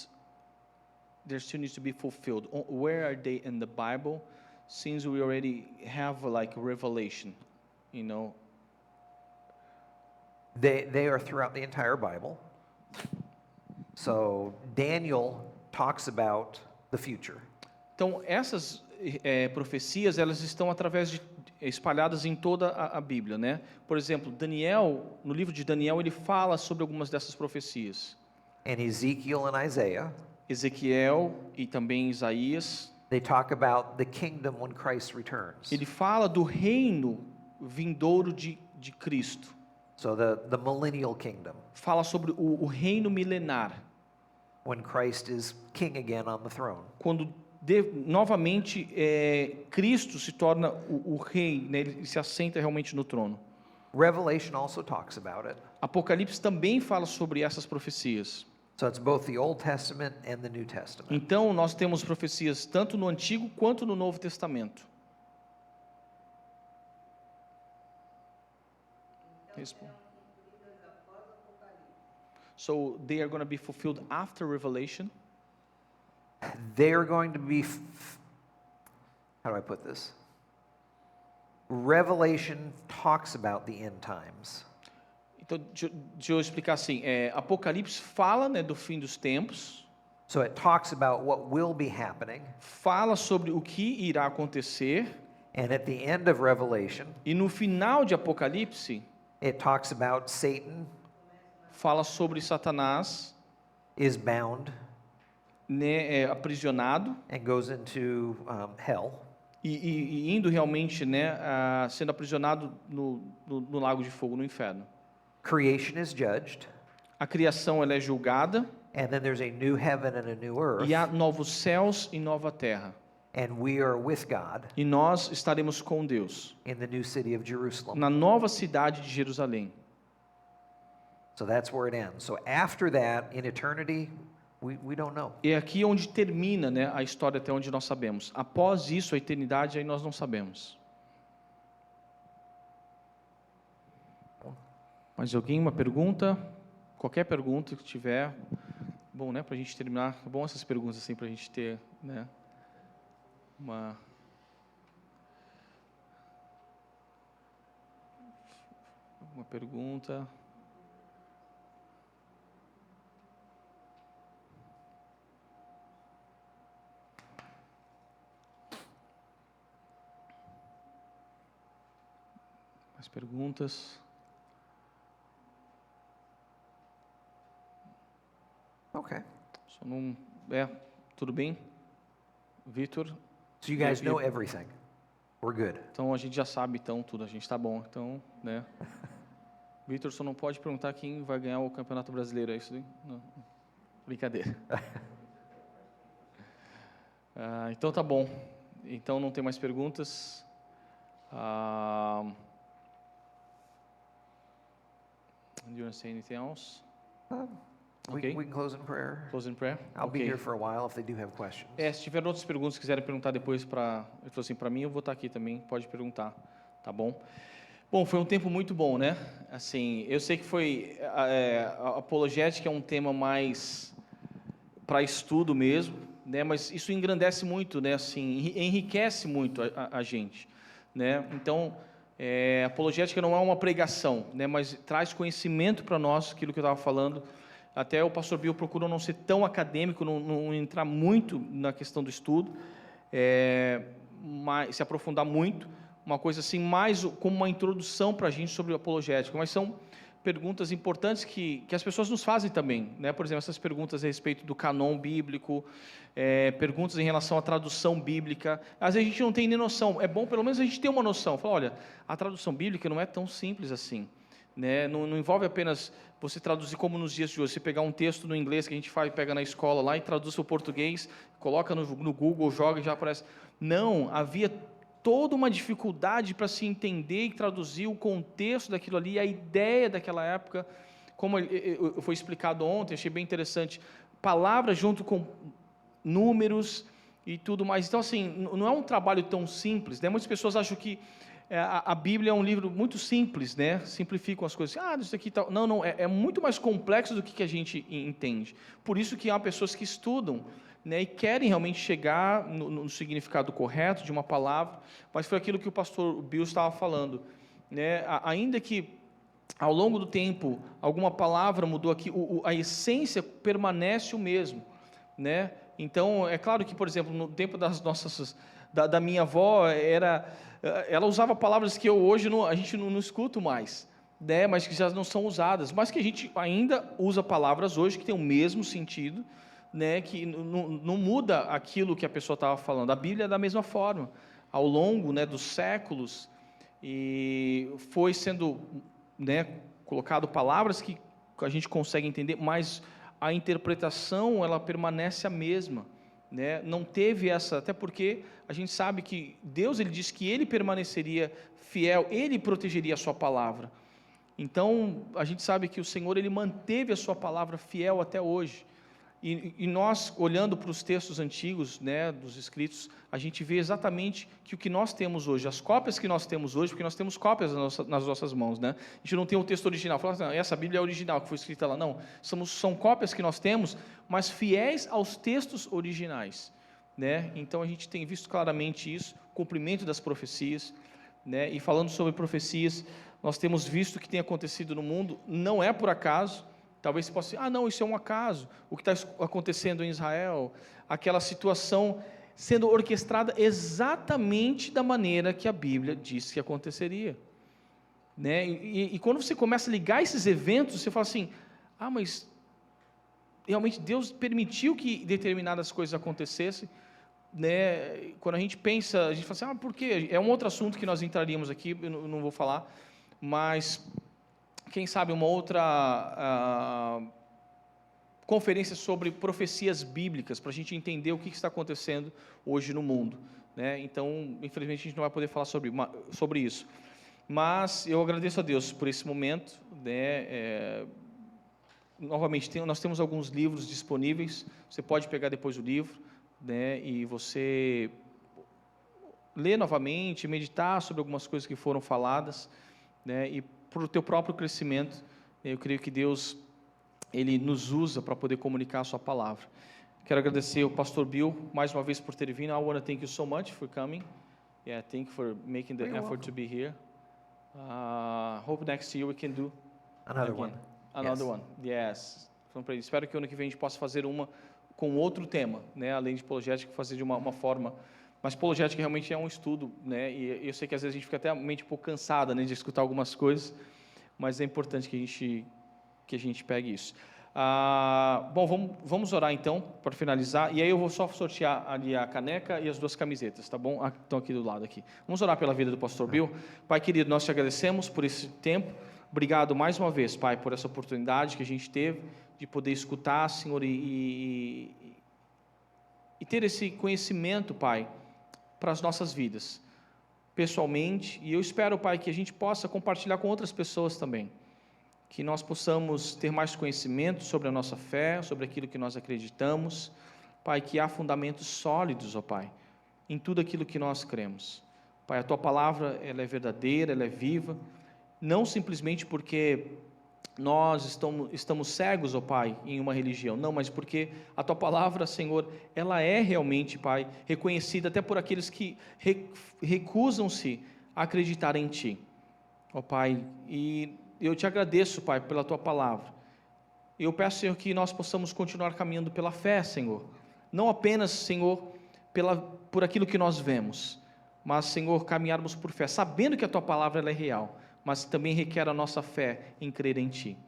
there still needs to be fulfilled. Where are they in the Bible? Since we already have like Revelation, you know. They are throughout the entire Bible. So Daniel talks about the future. Então essas profecias, elas estão espalhadas em toda a Bíblia, né? Por exemplo, Daniel, no livro de Daniel, ele fala sobre algumas dessas profecias. And Ezekiel and Isaiah, Ezequiel e também Isaías, they talk about the kingdom when Christ returns. ele fala do reino vindouro de Cristo. So the millennial kingdom, Fala sobre o reino milenar, when Christ is king again on the throne. quando novamente Cristo se torna o rei, né? Ele se assenta realmente no trono. Revelation also talks about it. Apocalipse também fala sobre essas profecias. So it's both the Old Testament and the New Testament. Então nós temos profecias tanto no Antigo quanto no Novo Testamento. So they are going to be fulfilled after Revelation. They are going to be, how do I put this? Revelation talks about the end times. Então, deixa eu explicar assim, Apocalipse fala, né, do fim dos tempos, So it talks about what will be happening. fala sobre o que irá acontecer, And at the end of Revelation, e no final de Apocalipse, it talks about Satan fala sobre Satanás, is bound né, aprisionado, and goes into hell. e indo realmente, né, sendo aprisionado no lago de fogo, no inferno. Creation is judged. A criação ela é julgada, And then there's a new heaven and a new earth. e há novos céus e nova terra. And we are with God E nós estaremos com Deus in the new city of Jerusalem. na nova cidade de Jerusalém. So that's where it ends. So after that, in eternity, we don't know. E é aqui onde termina, né, a história até onde nós sabemos. Após isso, a eternidade, aí nós não sabemos. Mais alguém? Uma pergunta? Qualquer pergunta que tiver. Bom, né, para a gente terminar. É bom essas perguntas assim, para a gente ter, né, uma pergunta. Mais perguntas? Okay. Só não, tudo bem? Vitor? So you guys know everything. We're good. Então a gente já sabe então tudo, a gente tá bom. Então, né? Vitor só não pode perguntar quem vai ganhar o Campeonato Brasileiro, é isso aí? Não. Brincadeira. Então tá bom. Então não tem mais perguntas. Do you want to say anything else? Okay. We can close in prayer. Close in prayer? I'll be Okay. here for a while if they do have questions. Se tiver outras perguntas que quiserem perguntar depois para, ele falou assim, para mim eu vou estar aqui também, pode perguntar, tá bom? Bom, foi um tempo muito bom, né? Assim, eu sei que foi a apologética é um tema mais para estudo mesmo, né? Mas isso engrandece muito, né? Assim, enriquece muito a gente, né? Então, apologética não é uma pregação, né? Mas traz conhecimento para nós, aquilo que eu estava falando. Até o pastor Bill procurou não ser tão acadêmico, não entrar muito na questão do estudo, se aprofundar muito, uma coisa assim, mais como uma introdução para a gente sobre apologética, mas são perguntas importantes que as pessoas nos fazem também, né? Por exemplo, essas perguntas a respeito do canon bíblico, perguntas em relação à tradução bíblica, às vezes a gente não tem nem noção, é bom pelo menos a gente ter uma noção, falar, olha, a tradução bíblica não é tão simples assim, né? Não envolve apenas você traduzir como nos dias de hoje, você pegar um texto no inglês que a gente pega na escola lá e traduz para o português, coloca no Google, joga e já aparece. Não, havia toda uma dificuldade para se entender e traduzir o contexto daquilo ali, a ideia daquela época, como foi explicado ontem, achei bem interessante, palavras junto com números e tudo mais. Então, assim, não é um trabalho tão simples, né? Muitas pessoas acham que a Bíblia é um livro muito simples, né? Simplificam as coisas. Isso aqui tal. Não, é muito mais complexo do que a gente entende. Por isso que há pessoas que estudam, né, e querem realmente chegar no significado correto de uma palavra, mas foi aquilo que o pastor Bill estava falando, né? Ainda que ao longo do tempo alguma palavra mudou aqui, a essência permanece o mesmo, né? Então, é claro que, por exemplo, no tempo da minha avó, ela usava palavras que hoje a gente não escuta mais, né? Mas que já não são usadas, mas que a gente ainda usa palavras hoje que têm o mesmo sentido, né, que não muda aquilo que a pessoa estava falando. A Bíblia é da mesma forma, ao longo, né, dos séculos, e foi sendo, né, colocado palavras que a gente consegue entender, mas a interpretação ela permanece a mesma, né? Não teve essa, até porque a gente sabe que Deus, ele disse que ele permaneceria fiel, ele protegeria a sua palavra. Então a gente sabe que o Senhor, ele manteve a sua palavra fiel até hoje. E nós, olhando para os textos antigos, né, dos escritos, a gente vê exatamente que o que nós temos hoje, as cópias que nós temos hoje, porque nós temos cópias nas nossas mãos, né? A gente não tem o texto original, fala assim, essa Bíblia é original, que foi escrita lá. Não, são cópias que nós temos, mas fiéis aos textos originais, né? Então a gente tem visto claramente isso, cumprimento das profecias, né? E falando sobre profecias, nós temos visto o que tem acontecido no mundo, não é por acaso. Talvez você possa dizer, não, isso é um acaso, o que está acontecendo em Israel, aquela situação sendo orquestrada exatamente da maneira que a Bíblia disse que aconteceria, né? E quando você começa a ligar esses eventos, você fala assim, mas realmente Deus permitiu que determinadas coisas acontecessem, né? Quando a gente pensa, a gente fala assim, por quê? É um outro assunto que nós entraríamos aqui, eu não vou falar, mas quem sabe uma outra conferência sobre profecias bíblicas, para a gente entender o que está acontecendo hoje no mundo, né? Então, infelizmente, a gente não vai poder falar sobre isso. Mas eu agradeço a Deus por esse momento, né? Novamente, nós temos alguns livros disponíveis, você pode pegar depois o livro, né? E você ler novamente, meditar sobre algumas coisas que foram faladas, né? E para o teu próprio crescimento, eu creio que Deus, ele nos usa para poder comunicar a sua palavra. Quero agradecer ao pastor Bill mais uma vez por ter vindo. I want to thank you so much for coming. Thank you for making the effort to be here. Hope next year we can do Another one. Another one. Yes. Espero que ano que vem a gente possa fazer uma com outro tema, né? Além de apologética, fazer de uma forma. Mas apologética realmente é um estudo, né? E eu sei que às vezes a gente fica até a mente um pouco cansada, né, de escutar algumas coisas, mas é importante que a gente pegue isso. Bom, vamos orar então, para finalizar, e aí eu vou só sortear ali a caneca e as 2 camisetas, tá bom? Estão aqui do lado aqui. Vamos orar pela vida do pastor Bill. Pai querido, nós te agradecemos por esse tempo. Obrigado mais uma vez, Pai, por essa oportunidade que a gente teve de poder escutar, Senhor, e ter esse conhecimento, Pai, para as nossas vidas, pessoalmente, e eu espero, Pai, que a gente possa compartilhar com outras pessoas também, que nós possamos ter mais conhecimento sobre a nossa fé, sobre aquilo que nós acreditamos, Pai, que há fundamentos sólidos, ó Pai, em tudo aquilo que nós cremos. Pai, a Tua palavra, ela é verdadeira, ela é viva, não simplesmente porque nós estamos cegos, ó Pai, em uma religião, não, mas porque a Tua palavra, Senhor, ela é realmente, Pai, reconhecida até por aqueles que recusam-se a acreditar em Ti, ó Pai, e eu Te agradeço, Pai, pela Tua palavra. Eu peço, Senhor, que nós possamos continuar caminhando pela fé, Senhor, não apenas, Senhor, por aquilo que nós vemos, mas, Senhor, caminharmos por fé, sabendo que a Tua palavra ela é real, mas também requer a nossa fé em crer em Ti.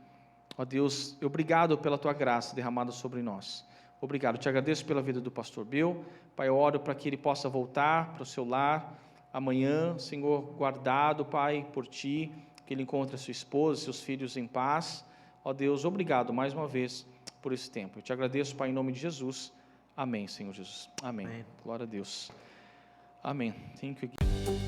Ó Deus, obrigado pela Tua graça derramada sobre nós. Obrigado, Te agradeço pela vida do pastor Bill. Pai, eu oro para que ele possa voltar para o seu lar amanhã, Senhor, guardado, Pai, por Ti, que ele encontre a sua esposa, seus filhos em paz. Ó Deus, obrigado mais uma vez por esse tempo. Eu Te agradeço, Pai, em nome de Jesus. Amém, Senhor Jesus. Amém. Glória a Deus. Amém. Thank you.